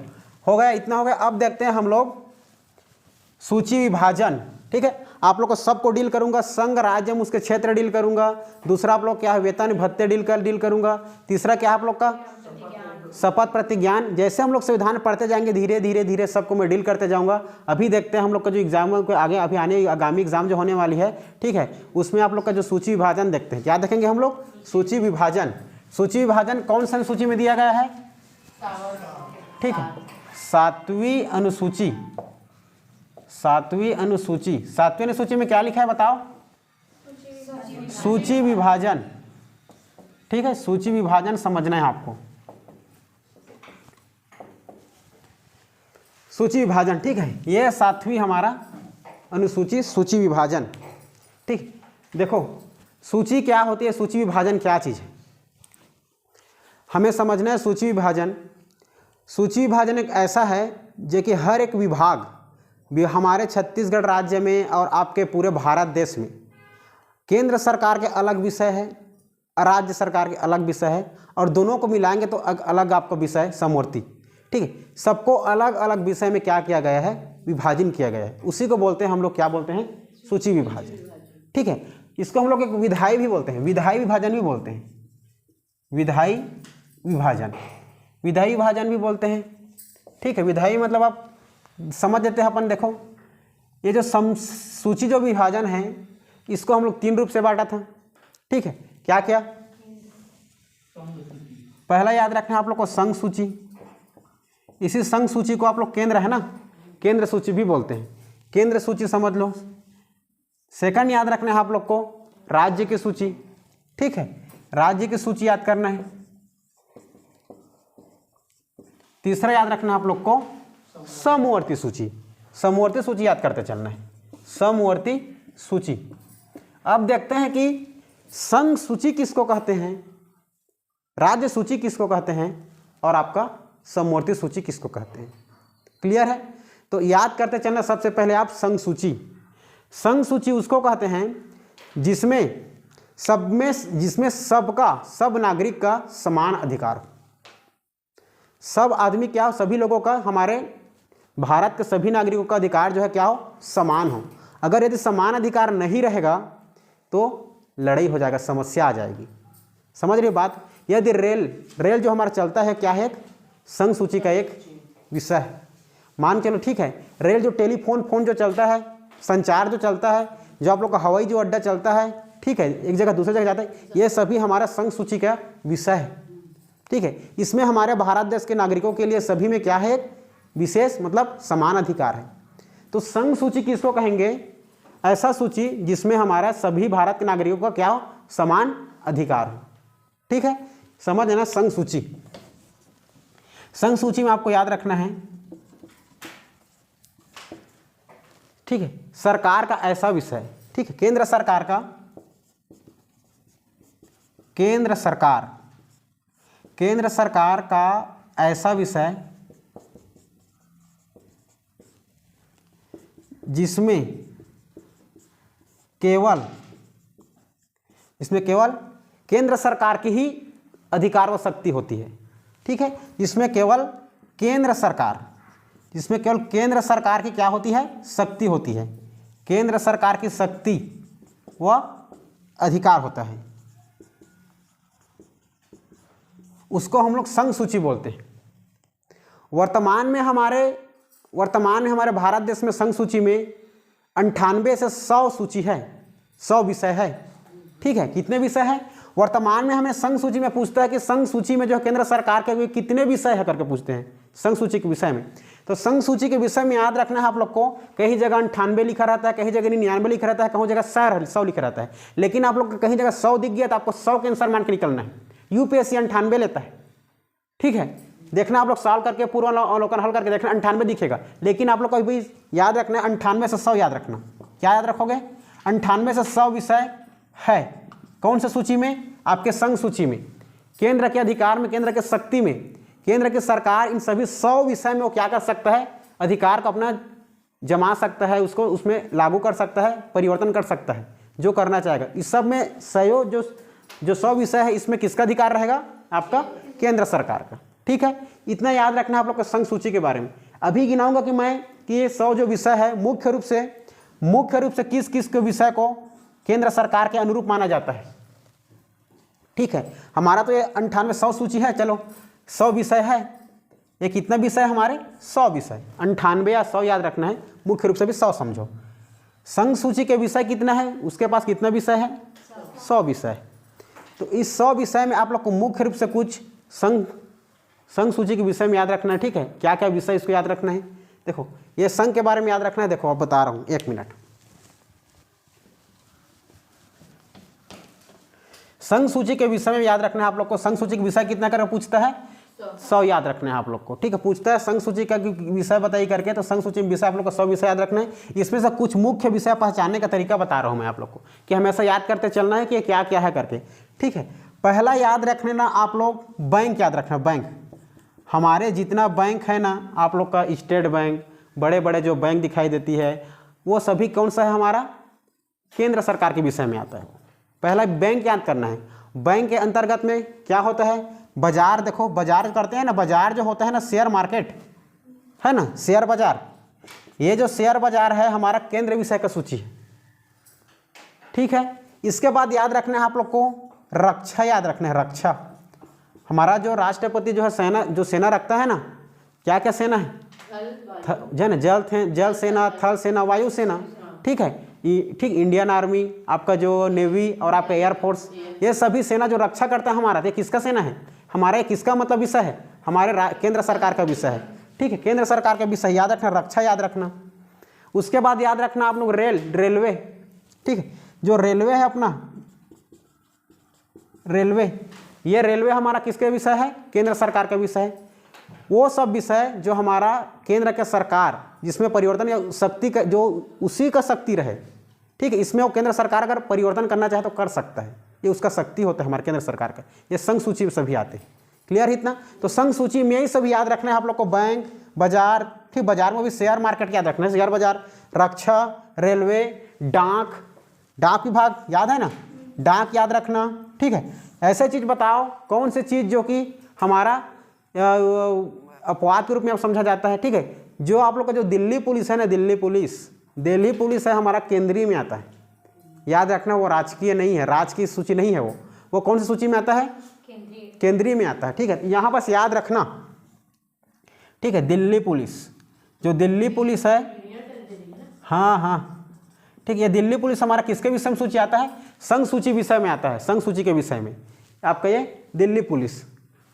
हो गया, इतना हो गया। अब देखते हैं हम लोग सूची विभाजन, ठीक है। आप लोग को सबको डील करूंगा, संघ राज्य उसके क्षेत्र डील करूंगा। दूसरा आप लोग क्या है, वेतन भत्ते डील करूंगा। तीसरा क्या आप लोग का शपथ प्रतिज्ञान। जैसे हम लोग संविधान पढ़ते जाएंगे धीरे धीरे सबको मैं डील करते जाऊंगा। अभी देखते हैं हम लोग का जो एग्जाम को आगे अभी आगामी एग्जाम जो होने वाली है, ठीक है, उसमें आप लोग का जो सूची विभाजन देखते हैं। क्या देखेंगे हम लोग? सूची विभाजन। सूची विभाजन कौन सा सूची में दिया गया है? ठीक है, 7वीं अनुसूची। 7वीं अनुसूची में क्या लिखा है बताओ? सूची विभाजन, ठीक है। सूची विभाजन समझना है आपको, सूची विभाजन, ठीक है। ये 7वीं हमारा अनुसूची सूची विभाजन, ठीक। देखो सूची क्या होती है, सूची विभाजन क्या चीज़ है, हमें समझना है। सूची विभाजन एक ऐसा है जो कि हर एक विभाग हमारे छत्तीसगढ़ राज्य में और आपके पूरे भारत देश में केंद्र सरकार के अलग विषय है, राज्य सरकार के अलग विषय है, और दोनों को मिलाएंगे तो अलग आपका विषय समवर्ती, ठीक है। सबको अलग अलग विषय में क्या किया गया है? विभाजन किया गया है। उसी को बोलते हैं हम लोग, क्या बोलते हैं? सूची विभाजन, ठीक है। इसको हम लोग एक विधायी भी बोलते हैं, विधायी विभाजन भी बोलते हैं, विधायी विभाजन भी बोलते हैं, ठीक है। विधायी मतलब आप समझ लेते हैं अपन। देखो ये जो सूची जो विभाजन है, इसको हम लोग 3 रूप से बांटा था, ठीक है। क्या क्या? पहला याद रखना आप लोग को संघ सूची। इसी संघ सूची को आप लोग केंद्र है ना, केंद्र सूची भी बोलते हैं, केंद्र सूची समझ लो। सेकंड याद रखना है आप लोग को राज्य की सूची, ठीक है, राज्य की सूची याद करना है। तीसरा याद रखना आप लोग को समवर्ती सूची, समवर्ती सूची याद करते चलना है, समवर्ती सूची। अब देखते हैं कि संघ सूची किसको कहते हैं, राज्य सूची किसको कहते हैं, और आपका समवर्ती सूची किसको कहते हैं। क्लियर है? तो याद करते चलना। सबसे पहले आप संघ सूची। संघ सूची उसको कहते हैं जिसमें सब नागरिक का समान अधिकार हो। सब आदमी क्या हो, सभी लोगों का, हमारे भारत के सभी नागरिकों का अधिकार जो है क्या हो, समान हो। अगर यदि समान अधिकार नहीं रहेगा तो लड़ाई हो जाएगा, समस्या आ जाएगी। समझ रही हो बात। यदि रेल जो हमारा चलता है क्या है, एक संघ सूची का एक विषय है। मान चलो ठीक है, रेल जो टेलीफोन जो चलता है, संचार जो चलता है, जो आप लोग का हवाई जो अड्डा चलता है, ठीक है, एक जगह दूसरी जगह जाता है, ये सभी हमारा संघ सूची का विषय है। ठीक है, इसमें हमारे भारत देश के नागरिकों के लिए सभी में क्या है, विशेष मतलब समान अधिकार है। तो संघ सूची किसको कहेंगे, ऐसा सूची जिसमें हमारा सभी भारत के नागरिकों का क्या हो, समान अधिकार हो। ठीक है, समझ लेना संघ सूची। संघ सूची में आपको याद रखना है, ठीक है, सरकार का ऐसा विषय, ठीक है, केंद्र सरकार का ऐसा विषय जिसमें केवल केंद्र सरकार की ही अधिकार व शक्ति होती है। ठीक है, जिसमें केवल केंद्र सरकार की क्या होती है, शक्ति होती है। केंद्र सरकार की शक्ति व अधिकार होता है, उसको हम लोग संघ सूची बोलते हैं। वर्तमान में हमारे भारत देश में संघ सूची में 98 से 100 सूची है, 100 विषय है। ठीक है, कितने विषय हैं वर्तमान में, हमें संघ सूची में पूछता है कि संघ सूची में जो केंद्र सरकार के कितने विषय है करके पूछते हैं संघ सूची के विषय में। तो संघ सूची के विषय में याद रखना है आप लोग को, कहीं जगह 98 लिखा रहता है, कहीं जगह 99 लिखा रहता है, कहीं जगह 100 लिखा रहता है। लेकिन आप लोग को कहीं जगह 100 दिख गया तो आपको 100 के आंसर मान के निकलना है। यूपीएससी 98 लेता है। ठीक है, देखना आप लोग सॉल्व करके पूर्व अवलोकन हल करके देखना 98 दिखेगा। लेकिन आप लोग को भी याद रखना है 98 से 100 याद रखना। क्या याद रखोगे, 98 से 100 विषय है कौन से सूची में, आपके संघ सूची में। केंद्र के अधिकार में, केंद्र के शक्ति में, केंद्र की सरकार इन सभी 100 विषय में वो क्या कर सकता है, अधिकार को अपना जमा सकता है, उसको उसमें लागू कर सकता है, परिवर्तन कर सकता है, जो करना चाहेगा। इस सब में सहयोग जो 100 विषय है, इसमें किसका अधिकार रहेगा, आपका केंद्र सरकार का। ठीक है, इतना याद रखना है आप लोग को संघ सूची के बारे में। अभी गिनाऊंगा कि मैं कि ये 100 जो विषय है मुख्य रूप से किस किस के विषय को केंद्र सरकार के अनुरूप माना जाता है। ठीक है, हमारा तो ये 98 100 सूची है, चलो 100 विषय है, ये कितना विषय हमारे 100 विषय, 98 या 100 याद रखना है, मुख्य रूप से भी 100 समझो। संघ सूची के विषय कितना है, उसके पास कितना विषय है, 100 विषय। तो इस 100 विषय में आप लोग को मुख्य रूप से कुछ संघ सूची के विषय में याद रखना है। ठीक है, क्या क्या विषय इसको याद रखना है, देखो ये संघ के बारे में याद रखना है। देखो अब बता रहा हूँ, 1 मिनट। संघ सूची के विषय में याद रखना है आप लोग को। संघ सूची के विषय कितना करके पूछता है, 100 याद रखना है आप लोग को। ठीक है, पूछता है संघ सूची का विषय बताइए करके, तो संघ सूची में विषय आप लोग को 100 विषय याद रखना है। इसमें से कुछ मुख्य विषय पहचानने का तरीका बता रहा हूँ मैं आप लोग को, कि हमेशा याद करते चलना है कि क्या क्या है करके। ठीक है, पहला याद रखने ना आप लोग बैंक याद रखना। बैंक, हमारे जितना बैंक है ना, आप लोग का स्टेट बैंक, बड़े बड़े जो बैंक दिखाई देती है, वो सभी कौन सा है, हमारा केंद्र सरकार के विषय में आता है। पहला बैंक याद करना है। बैंक के अंतर्गत में क्या होता है, बाजार। देखो बाजार करते हैं ना, बाजार जो होता है ना, शेयर मार्केट है ना, शेयर बाजार। ये जो शेयर बाजार है हमारा केंद्र विषय का सूची है। ठीक है, इसके बाद याद रखना है आप लोग को रक्षा याद रखना है। रक्षा, हमारा जो राष्ट्रपति जो है सेना, जो सेना रखता है ना, क्या क्या सेना है, जो है ना, जल सेना, थल सेना, वायु सेना। ठीक है, ठीक, इंडियन आर्मी, आपका जो नेवी और आपका एयरफोर्स, ये सभी सेना जो रक्षा करता है हमारा, ये किसका सेना है, हमारे किसका मतलब विषय है, हमारे केंद्र सरकार का विषय है। ठीक है, केंद्र सरकार का विषय याद रखना, रक्षा याद रखना। उसके बाद याद रखना आप लोग रेलवे। ठीक है, जो रेलवे है अपना, रेलवे, ये रेलवे हमारा किसके विषय है, केंद्र सरकार का विषय है। वो सब विषय जो हमारा केंद्र के सरकार, जिसमें परिवर्तन या शक्ति का जो उसी का शक्ति रहे। ठीक है, इसमें वो केंद्र सरकार अगर परिवर्तन करना चाहे तो कर सकता है, ये उसका शक्ति होता है हमारे केंद्र सरकार का। ये संघ सूची में सभी आते हैं। क्लियर है इतना। तो संघ सूची में यही सभी याद रखना है आप लोग को। बैंक, बाजार, ठीक, बाजार में भी शेयर मार्केट याद रखना है, शेयर बाजार, रक्षा, रेलवे, डाक विभाग याद है ना, डाक याद रखना। ठीक है, ऐसे चीज़ बताओ कौन सी चीज़ जो कि हमारा अपवाद के रूप में अब समझा जाता है। ठीक है, जो आप लोग का जो दिल्ली पुलिस है ना, दिल्ली पुलिस है हमारा केंद्रीय में आता है। याद रखना, वो राजकीय नहीं है, राजकीय सूची नहीं है, वो कौन सी सूची में आता है? केंद्रीय में आता है। ठीक है, यहाँ बस याद रखना। ठीक है, दिल्ली पुलिस, जो दिल्ली पुलिस है, हाँ ठीक है, ये दिल्ली पुलिस हमारा किसके विषय में सूची आता है? संघ सूची विषय में आता है, संघ सूची के विषय में आपका ये दिल्ली पुलिस।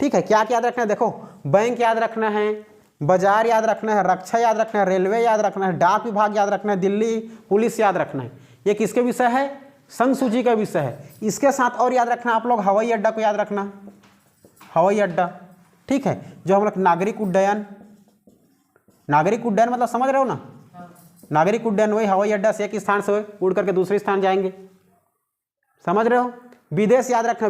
ठीक है, क्या याद रखना है? देखो, बैंक याद रखना है, बाजार याद रखना है, रक्षा याद रखना है, रेलवे याद रखना है, डाक विभाग याद रखना है, दिल्ली पुलिस याद रखना है। ये किसके विषय है? संघ सूची का विषय है। इसके साथ और याद रखना आप लोग, हवाई अड्डा को याद रखना, हवाई अड्डा। ठीक है, जो हम लोग नागरिक उड्डयन मतलब समझ रहे हो ना? नागरिक उड्डयन वही हवाई अड्डा से एक स्थान से उड़ करके दूसरे स्थान जाएंगे, समझ रहे हो? विदेश याद रखना,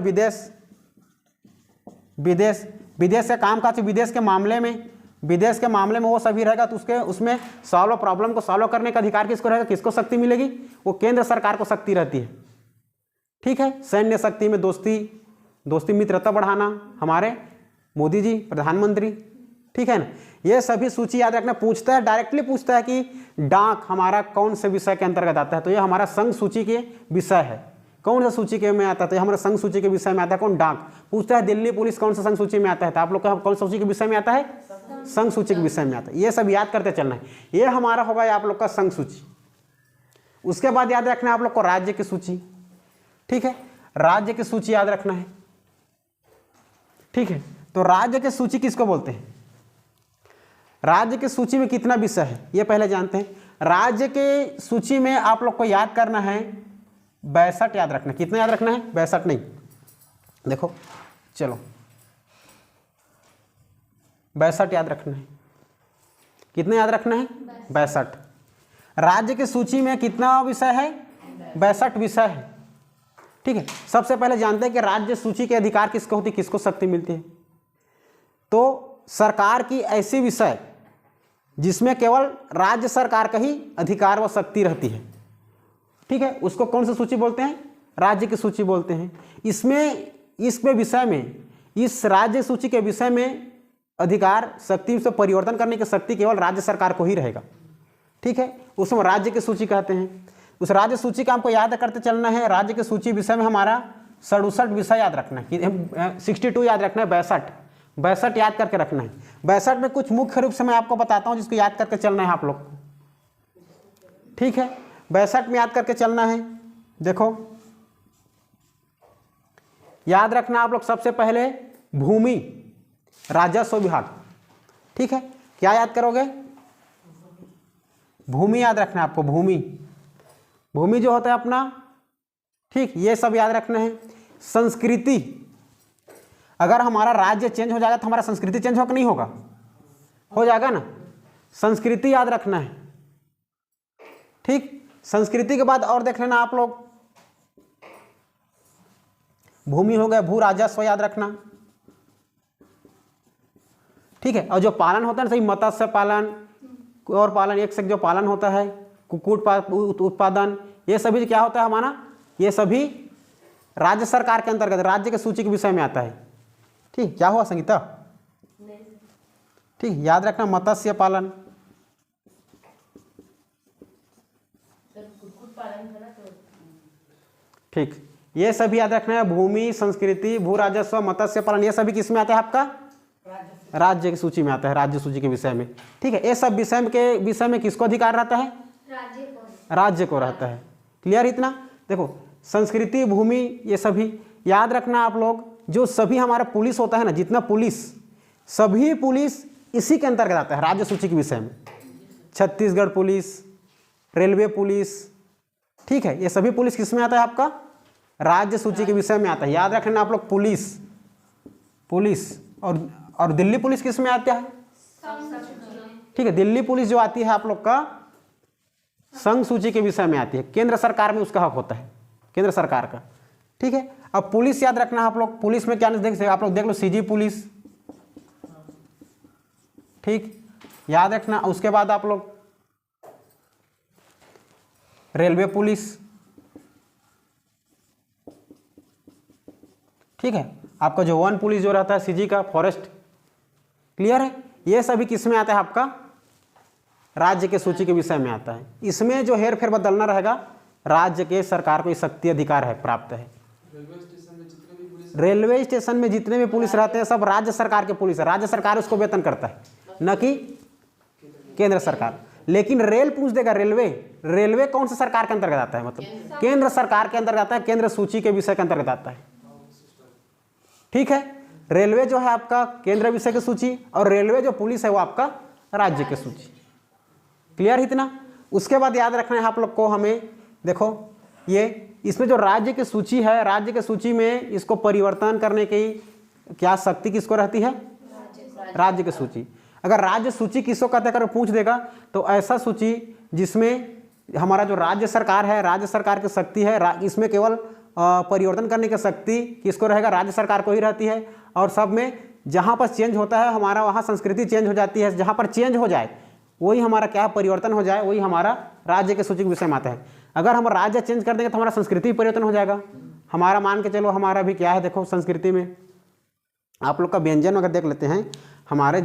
विदेश से काम काज, विदेश के मामले में वो सभी रहेगा, तो उसमें प्रॉब्लम को सॉल्व करने का अधिकार किसको रहेगा? किसको शक्ति मिलेगी? वो केंद्र सरकार को शक्ति रहती है। ठीक है, सैन्य शक्ति में दोस्ती मित्रता बढ़ाना, हमारे मोदी जी प्रधानमंत्री। ठीक है ना, ये सभी सूची याद रखना। पूछता है, डायरेक्टली पूछता है कि डाक हमारा कौन से विषय के अंतर्गत आता है? तो ये हमारा संघ सूची के विषय है। कौन सा सूची के में आता है? तो हमारा संघ सूची के विषय में आता है। कौन? डाक। पूछता है दिल्ली पुलिस कौन सा संघ सूची में आता है? तो आप लोग का कौन सा सूची के विषय में आता है? संघ सूची के विषय में आता है। ये सब याद करते चलना है। ये हमारा होगा आप लोग का संघ सूची। उसके बाद याद रखना है आप लोग को राज्य की सूची। ठीक है, राज्य की सूची याद रखना है। ठीक है, तो राज्य की सूची किसको बोलते हैं? राज्य की सूची में कितना विषय है ये पहले जानते हैं। राज्य के सूची में आप लोग को याद करना है 62 याद रखना है। कितना याद रखना है? 62 नहीं, देखो चलो 62 याद रखना है। कितना याद रखना है? 62। राज्य की सूची में कितना विषय है? 62 विषय है। ठीक है, सबसे पहले जानते हैं कि राज्य सूची के अधिकार किसको होती है, किसको शक्ति मिलती है? तो सरकार की ऐसी विषय जिसमें केवल राज्य सरकार का ही अधिकार व शक्ति रहती है। ठीक है, उसको कौन सी सूची बोलते हैं? राज्य की सूची बोलते हैं। इस राज्य सूची के विषय में अधिकार शक्ति से परिवर्तन करने की शक्ति केवल राज्य सरकार को ही रहेगा। ठीक है, उसमें राज्य की सूची कहते हैं। उस राज्य सूची का हमको याद करते चलना है। राज्य की सूची विषय में हमारा 67 विषय याद रखना है, 62 याद रखना है, 62 याद करके रखना है। 62 में कुछ मुख्य रूप से मैं आपको बताता हूं जिसको याद करके चलना है आप लोग। ठीक है, 62 में याद करके चलना है। देखो याद रखना आप लोग सबसे पहले भूमि राजस्व विभाग। ठीक है, क्या याद करोगे? भूमि याद रखना है आपको। भूमि जो होता है अपना, ठीक, ये सब याद रखना है। संस्कृति, अगर हमारा राज्य चेंज हो जाएगा तो हमारा संस्कृति चेंज होगा, नहीं होगा? हो जाएगा ना। संस्कृति याद रखना है। ठीक, संस्कृति के बाद और देख लेना आप लोग, भूमि हो गया, भू राजस्व याद रखना। ठीक है, और जो पालन होता है ना, सही, मत्स्य पालन और पालन, एक से जो पालन होता है, कुक्कुट उत्पादन, ये सभी क्या होता है हमारा? ये सभी राज्य सरकार के अंतर्गत, राज्य के सूची के विषय में आता है। ठीक, क्या हुआ संगीता? ठीक, याद रखना मत्स्य पालन। ठीक, ये सभी याद रखना है। भूमि, संस्कृति, भू राजस्व, मत्स्य पालन, ये सभी किस में आता है आपका? राज्य की सूची में आता है, राज्य सूची के विषय में। ठीक है, ये सब विषय में किसको अधिकार रहता है? राज्य को रहता है। क्लियर इतना? देखो संस्कृति, भूमि, ये सभी याद रखना आप लोग। जो सभी हमारा पुलिस होता है ना, जितना पुलिस, सभी पुलिस इसी के अंतर्गत आता है, राज्य सूची के विषय में। छत्तीसगढ़ पुलिस, रेलवे पुलिस, ठीक है, ये सभी पुलिस किस में आता है आपका? राज्य सूची के विषय में आता है। याद रखना आप लोग, पुलिस और दिल्ली पुलिस किस में आता है? ठीक है, दिल्ली पुलिस जो आती है आप लोग का संघ सूची के विषय में आती है। केंद्र सरकार में उसका हक होता है, केंद्र सरकार का। ठीक है, अब पुलिस याद रखना आप लोग। पुलिस में क्या देख सकते आप लोग? देख लो सीजी पुलिस। ठीक, याद रखना। उसके बाद आप लोग रेलवे पुलिस। ठीक है, आपका जो वन पुलिस जो रहता है सीजी का, फॉरेस्ट, क्लियर है? ये सभी किस में आता है आपका? राज्य के सूची के विषय में आता है। इसमें जो हेर फेर बदलना रहेगा, राज्य के सरकार को शक्ति अधिकार है प्राप्त है। रेलवे स्टेशन में जितने भी पुलिस रहते हैं सब राज्य सरकार के पुलिस है, राज्य सरकार उसको वेतन करता है, न कि केंद्र सरकार। लेकिन रेल पूछ देगा, रेलवे कौन सा सरकार के अंतर्गत आता है? मतलब केंद्र सरकार के अंतर्गत आता है, केंद्र सूची के विषय के अंतर्गत आता है। ठीक है, रेलवे जो है आपका केंद्र विषय की सूची और रेलवे जो पुलिस है वो आपका राज्य की सूची। क्लियर इतना? उसके बाद याद रखना है आप लोग को, हमें देखो ये इसमें जो राज्य की सूची है, राज्य की सूची में इसको परिवर्तन करने की क्या शक्ति किसको रहती है? राज्य की सूची। अगर राज्य सूची किसको कहते कर पूछ देगा तो ऐसा सूची जिसमें हमारा जो राज्य सरकार है, राज्य सरकार की शक्ति है, इसमें केवल परिवर्तन करने की शक्ति किसको रहेगा? राज्य सरकार को ही रहती है। और सब में जहाँ पर चेंज होता है हमारा वहाँ संस्कृति चेंज हो जाती है, जहाँ पर चेंज हो जाए वही हमारा क्या परिवर्तन हो जाए, वही हमारा राज्य के सूची के विषय में आता है। अगर हम राज्य चेंज कर देंगे तो हमारा संस्कृति परिवर्तन हो जाएगा। हमारा मान के चलो हमारा भी क्या है, देखो संस्कृति में आप लोग का व्यंजन अगर देख लेते हैं, हमारे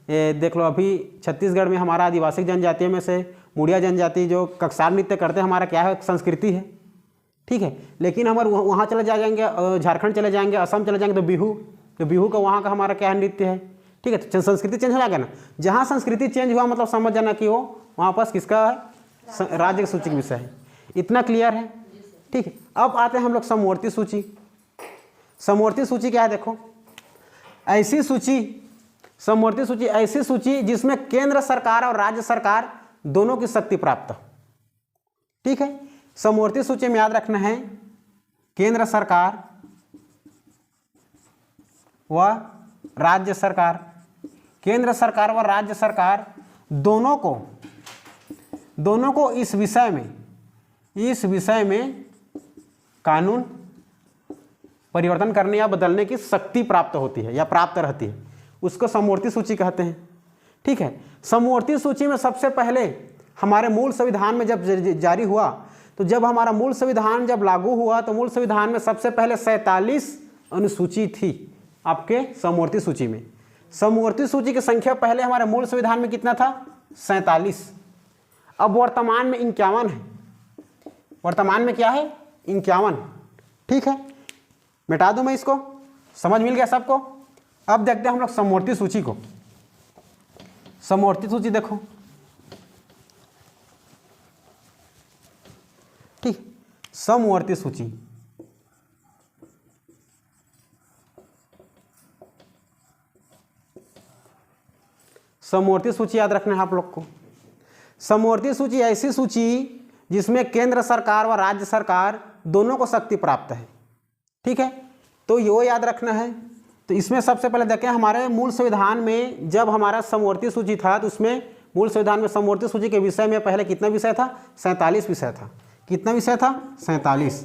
देख लो अभी छत्तीसगढ़ में हमारा आदिवासी जनजातियों में से मुड़िया जनजाति जो कक्षार नृत्य करते हैं, हमारा क्या है? संस्कृति है। ठीक है, लेकिन हमारे वहाँ चले जाएंगे, झारखंड चले जाएंगे, असम चले जाएंगे तो बिहू का वहाँ का हमारा क्या है? नृत्य है। ठीक है, तो संस्कृति चेंज हो जाएगा ना। जहाँ संस्कृति चेंज हुआ मतलब समझ जाना कि वो वहाँ पास किसका है? राज्य की सूची का विषय है। इतना क्लियर है? ठीक है, अब आते हैं हम लोग समवर्ती सूची। समवर्ती सूची क्या है? देखो ऐसी सूची, समवर्ती सूची ऐसी सूची जिसमें केंद्र सरकार और राज्य सरकार दोनों की शक्ति प्राप्त हो। ठीक है, समवर्ती सूची में याद रखना है केंद्र सरकार व राज्य सरकार, केंद्र सरकार व राज्य सरकार दोनों को इस विषय में कानून परिवर्तन करने या बदलने की शक्ति प्राप्त होती है या प्राप्त रहती है, उसको समवर्ती सूची कहते हैं। ठीक है, समवर्ती सूची में सबसे पहले हमारे मूल संविधान में जब जारी हुआ तो जब हमारा मूल संविधान जब लागू हुआ तो मूल संविधान में सबसे पहले 47 अनुसूची थी आपके समवर्ती सूची में। समवर्ती सूची की संख्या पहले हमारे मूल संविधान में कितना था? 47। अब वर्तमान में 51 है। वर्तमान में क्या है? 51। ठीक है, मिटा दूं मैं इसको, समझ मिल गया सबको? अब देखते हैं हम लोग समवर्ती सूची को। समवर्ती सूची देखो, ठीक, समवर्ती सूची समवर्ती सूची याद रखना है आप लोग को। समवर्ती सूची ऐसी सूची जिसमें केंद्र सरकार व राज्य सरकार दोनों को शक्ति प्राप्त है। ठीक है, तो ये याद रखना है। तो इसमें सबसे पहले देखें हमारे मूल संविधान में जब हमारा समवर्ती सूची था तो उसमें मूल संविधान में समवर्ती सूची के विषय में पहले कितना विषय था? 47 विषय था। कितना विषय था? 47।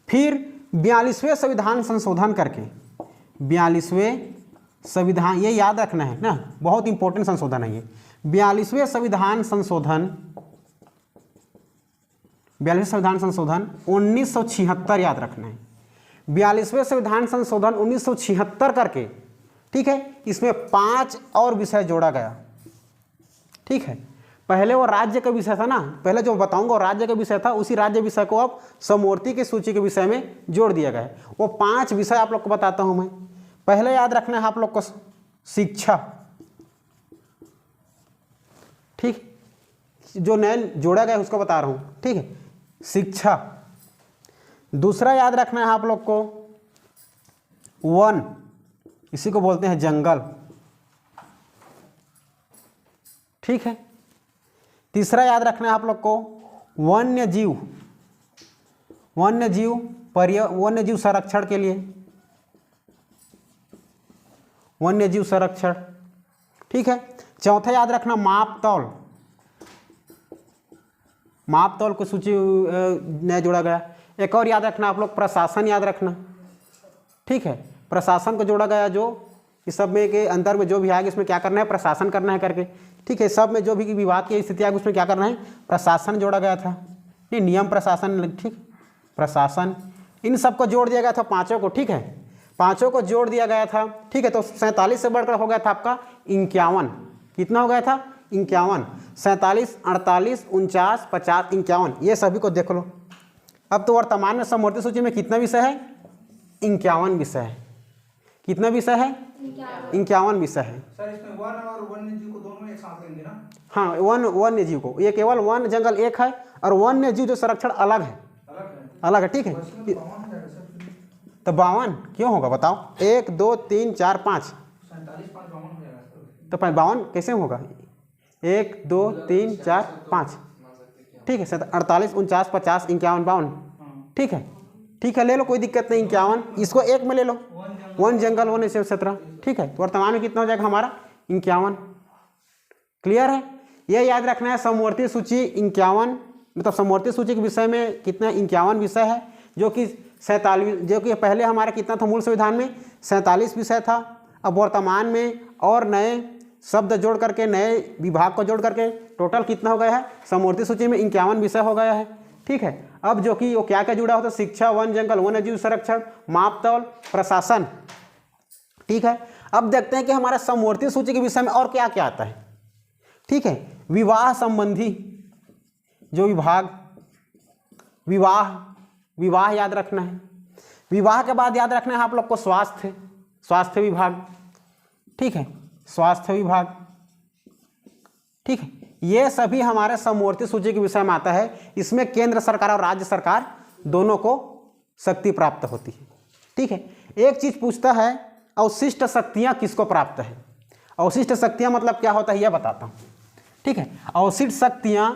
फिर 42वें संविधान संशोधन करके 42वें संविधान, ये याद रखना है ना, बहुत इंपॉर्टेंट संशोधन है ये। 42वें संविधान संशोधन 1976 याद रखना है। 42वें संविधान संशोधन 1976 करके, ठीक है, इसमें 5 और विषय जोड़ा गया। ठीक है, पहले वो राज्य का विषय था ना, पहले जो बताऊंगा वो राज्य का विषय था, उसी राज्य विषय को अब समवर्ती की सूची के विषय में जोड़ दिया गया है। वो 5 विषय आप लोग को बताता हूं मैं। पहले याद रखना है आप लोग को शिक्षा, ठीक, जो नया जोड़ा गया है उसको बता रहा हूं। ठीक है, शिक्षा। दूसरा याद रखना है आप लोग को वन, इसी को बोलते हैं जंगल। ठीक है, तीसरा याद रखना है आप लोग को वन्य जीव, वन्य जीव संरक्षण के लिए, वन्य जीव संरक्षण। ठीक है, चौथा याद रखना मापतौल, मापतौल को सूची नया जोड़ा गया। एक और याद रखना आप लोग प्रशासन याद रखना। ठीक है, प्रशासन को जोड़ा गया, जो इस सब में के अंतर में जो भी आएगा इसमें क्या करना है? प्रशासन करना है करके। ठीक है, सब में जो भी विवाद की स्थिति आएगी उसमें क्या करना है? प्रशासन जोड़ा गया था, नहीं नियम प्रशासन, ठीक, प्रशासन, इन सबको जोड़ दिया गया था 5 को। ठीक है, 5 को जोड़ दिया गया था। ठीक है, तो 47 से बढ़कर हो गया था आपका 51, कितना हो गया था 51, 47, 48, 49, 50, 51, ये सभी को देख लो। अब तो वर्तमान में समवर्ती सूची में कितना विषय है 51 विषय है। कितना विषय है 51 विषय है। सर इसमें वन और वन्य जीव को दोनों एक साथ लेंगे ना? हाँ, वन्य जीव को, ये केवल वन जंगल एक है और वन्य जीव जो संरक्षण अलग है, अलग है, ठीक है। तो 52 क्यों होगा बताओ, 1 2 3 4 5, 47 5 52 हो जाएगा सर। तो 52 कैसे होगा, 1 2 3 4 5, ठीक है। 48 49 50 51 52, ठीक है, ठीक है, ले लो कोई दिक्कत नहीं। 51 इसको एक में ले लो, वन जंगल 1 से 17, ठीक है। तो वर्तमान में कितना हो जाएगा हमारा 51। क्लियर है, ये याद रखना है। समवर्ती सूची 51, मतलब समवर्ती सूची के विषय में कितना 51 विषय है, जो कि 47, जो कि पहले हमारा कितना था मूल संविधान में 47 विषय था। अब वर्तमान में और नए शब्द जोड़ करके, नए विभाग को जोड़ करके टोटल कितना हो गया है समवर्ती सूची में 51 विषय हो गया है, ठीक है। अब जो कि वो क्या क्या जुड़ा होता है, शिक्षा, वन जंगल, वन्यजीव संरक्षण, मापतौल, प्रशासन, ठीक है। अब देखते हैं कि हमारा समवर्ती सूची के विषय में और क्या क्या आता है, ठीक है। विवाह संबंधी जो विभाग, विवाह याद रखना है। विवाह के बाद याद रखना है आप लोग को स्वास्थ्य विभाग, ठीक है, स्वास्थ्य विभाग, ठीक है। ये सभी हमारे समवर्ती सूची के विषय में आता है। इसमें केंद्र सरकार और राज्य सरकार दोनों को शक्ति प्राप्त होती है, ठीक है। एक चीज पूछता है, अवशिष्ट शक्तियां किसको प्राप्त है। अवशिष्ट शक्तियां मतलब क्या होता है यह बताता हूं, ठीक है। अवशिष्ट शक्तियां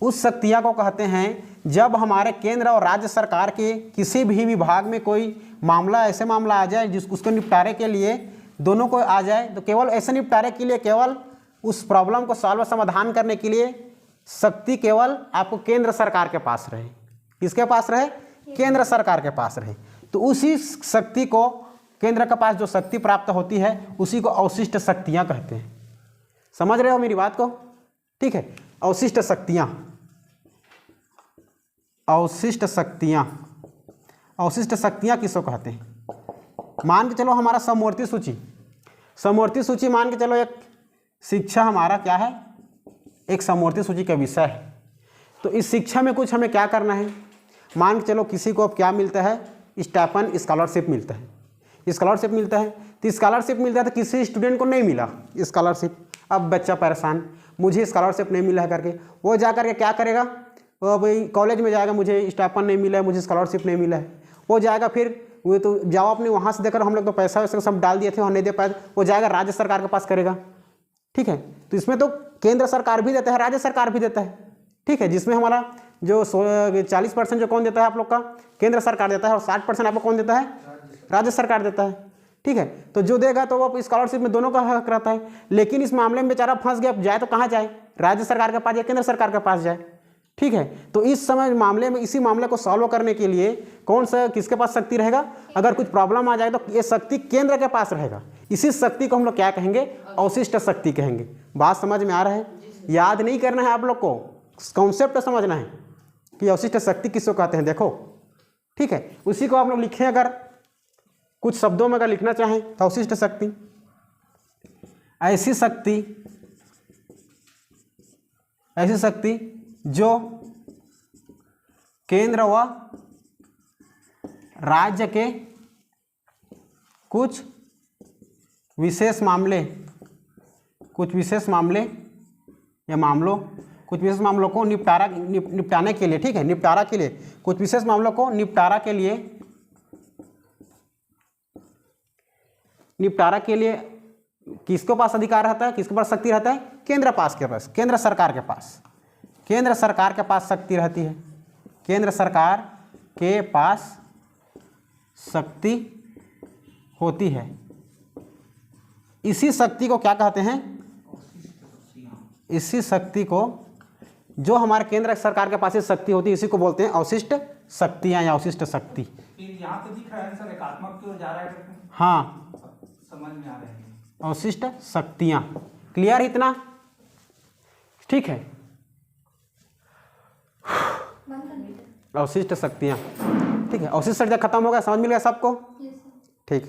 उस शक्तियां को कहते हैं जब हमारे केंद्र और राज्य सरकार के किसी भी विभाग में कोई मामला, ऐसे मामला आ जाए जिस उसको निपटारे के लिए दोनों को आ जाए, तो केवल ऐसे निपटारे के लिए, केवल उस प्रॉब्लम को सॉल्व, समाधान करने के लिए शक्ति केवल आपको केंद्र सरकार के पास रहे। किसके पास रहे, केंद्र सरकार के पास रहे। तो उसी शक्ति को, केंद्र के पास जो शक्ति प्राप्त होती है उसी को अवशिष्ट शक्तियां कहते हैं। समझ रहे हो मेरी बात को, ठीक है। अवशिष्ट शक्तियां, अवशिष्ट शक्तियां, अवशिष्ट शक्तियां किसको कहते हैं। मान के चलो हमारा समवर्ती सूची, समवर्ती सूची मान के चलो एक शिक्षा हमारा क्या है, एक समवर्ती सूची का विषय है। तो इस शिक्षा में कुछ हमें क्या करना है, मान के चलो किसी को अब क्या मिलता है, स्टाइपेंड, स्कॉलरशिप मिलता है, स्कॉलरशिप मिलता है। तो स्कॉलरशिप मिलता है तो किसी स्टूडेंट को नहीं मिला स्कॉलरशिप। अब बच्चा परेशान, मुझे स्कॉलरशिप नहीं मिला है करके, वो जा करके क्या करेगा, वो भाई कॉलेज में जाएगा, मुझे स्टाइपेंड नहीं मिला है, मुझे स्कॉलरशिप नहीं मिला है। वो जाएगा, फिर वो तो जाओ अपने वहाँ से देकर, हम लोग तो पैसा वैसा सब डाल दिए थे, वहाँ नहीं दे पाए, वो जाएगा राज्य सरकार के पास करेगा, ठीक है। तो इसमें तो केंद्र सरकार भी देता है, राज्य सरकार भी देता है, ठीक है। जिसमें हमारा जो 40% जो कौन देता है आप लोग का, केंद्र सरकार देता है, और 60% आपको कौन देता है, राज्य सरकार देता है, ठीक है। तो जो देगा तो वो स्कॉलरशिप में दोनों का हक रहता है। लेकिन इस मामले में बेचारा फंस गया, जाए तो कहाँ जाए, राज्य सरकार के पास या केंद्र सरकार के पास जाए, ठीक है। तो इस समय मामले में, इसी मामले को सॉल्व करने के लिए कौन सा, किसके पास शक्ति रहेगा, अगर कुछ प्रॉब्लम आ जाए तो ये शक्ति केंद्र के पास रहेगा। इसी शक्ति को हम लोग क्या कहेंगे, अवशिष्ट शक्ति कहेंगे। बात समझ में आ रहा है, याद नहीं करना है आप लोग को, कॉन्सेप्ट समझना है कि अवशिष्ट शक्ति किसको कहते हैं, देखो, ठीक है। उसी को आप लोग लिखें, अगर कुछ शब्दों में अगर लिखना चाहें तो अवशिष्ट शक्ति, ऐसी शक्ति जो केंद्र व राज्य के कुछ विशेष मामलों को निपटाने के लिए, ठीक है, निपटारा के लिए, कुछ विशेष मामलों को निपटारा के लिए किसके पास अधिकार रहता है, किसके पास शक्ति रहता है, केंद्र सरकार के पास, केंद्र सरकार के पास शक्ति रहती है, केंद्र सरकार के पास शक्ति होती है। इसी शक्ति को क्या कहते हैं, इसी शक्ति को, जो हमारे केंद्र सरकार के पास ही शक्ति होती है, इसी को बोलते हैं अवशिष्ट शक्तियां या अवशिष्ट शक्ति। यहाँ तो दिख रहा है सर, एकात्मक की ओर जा रहा है, हाँ, समझ में आ रहा है, अवशिष्ट शक्तियां। क्लियर इतना, ठीक है। अवशिष्ट शक्तियां, ठीक है। अवशिष्ट शक्तियां खत्म हो गया, समझ मिल गया सबको।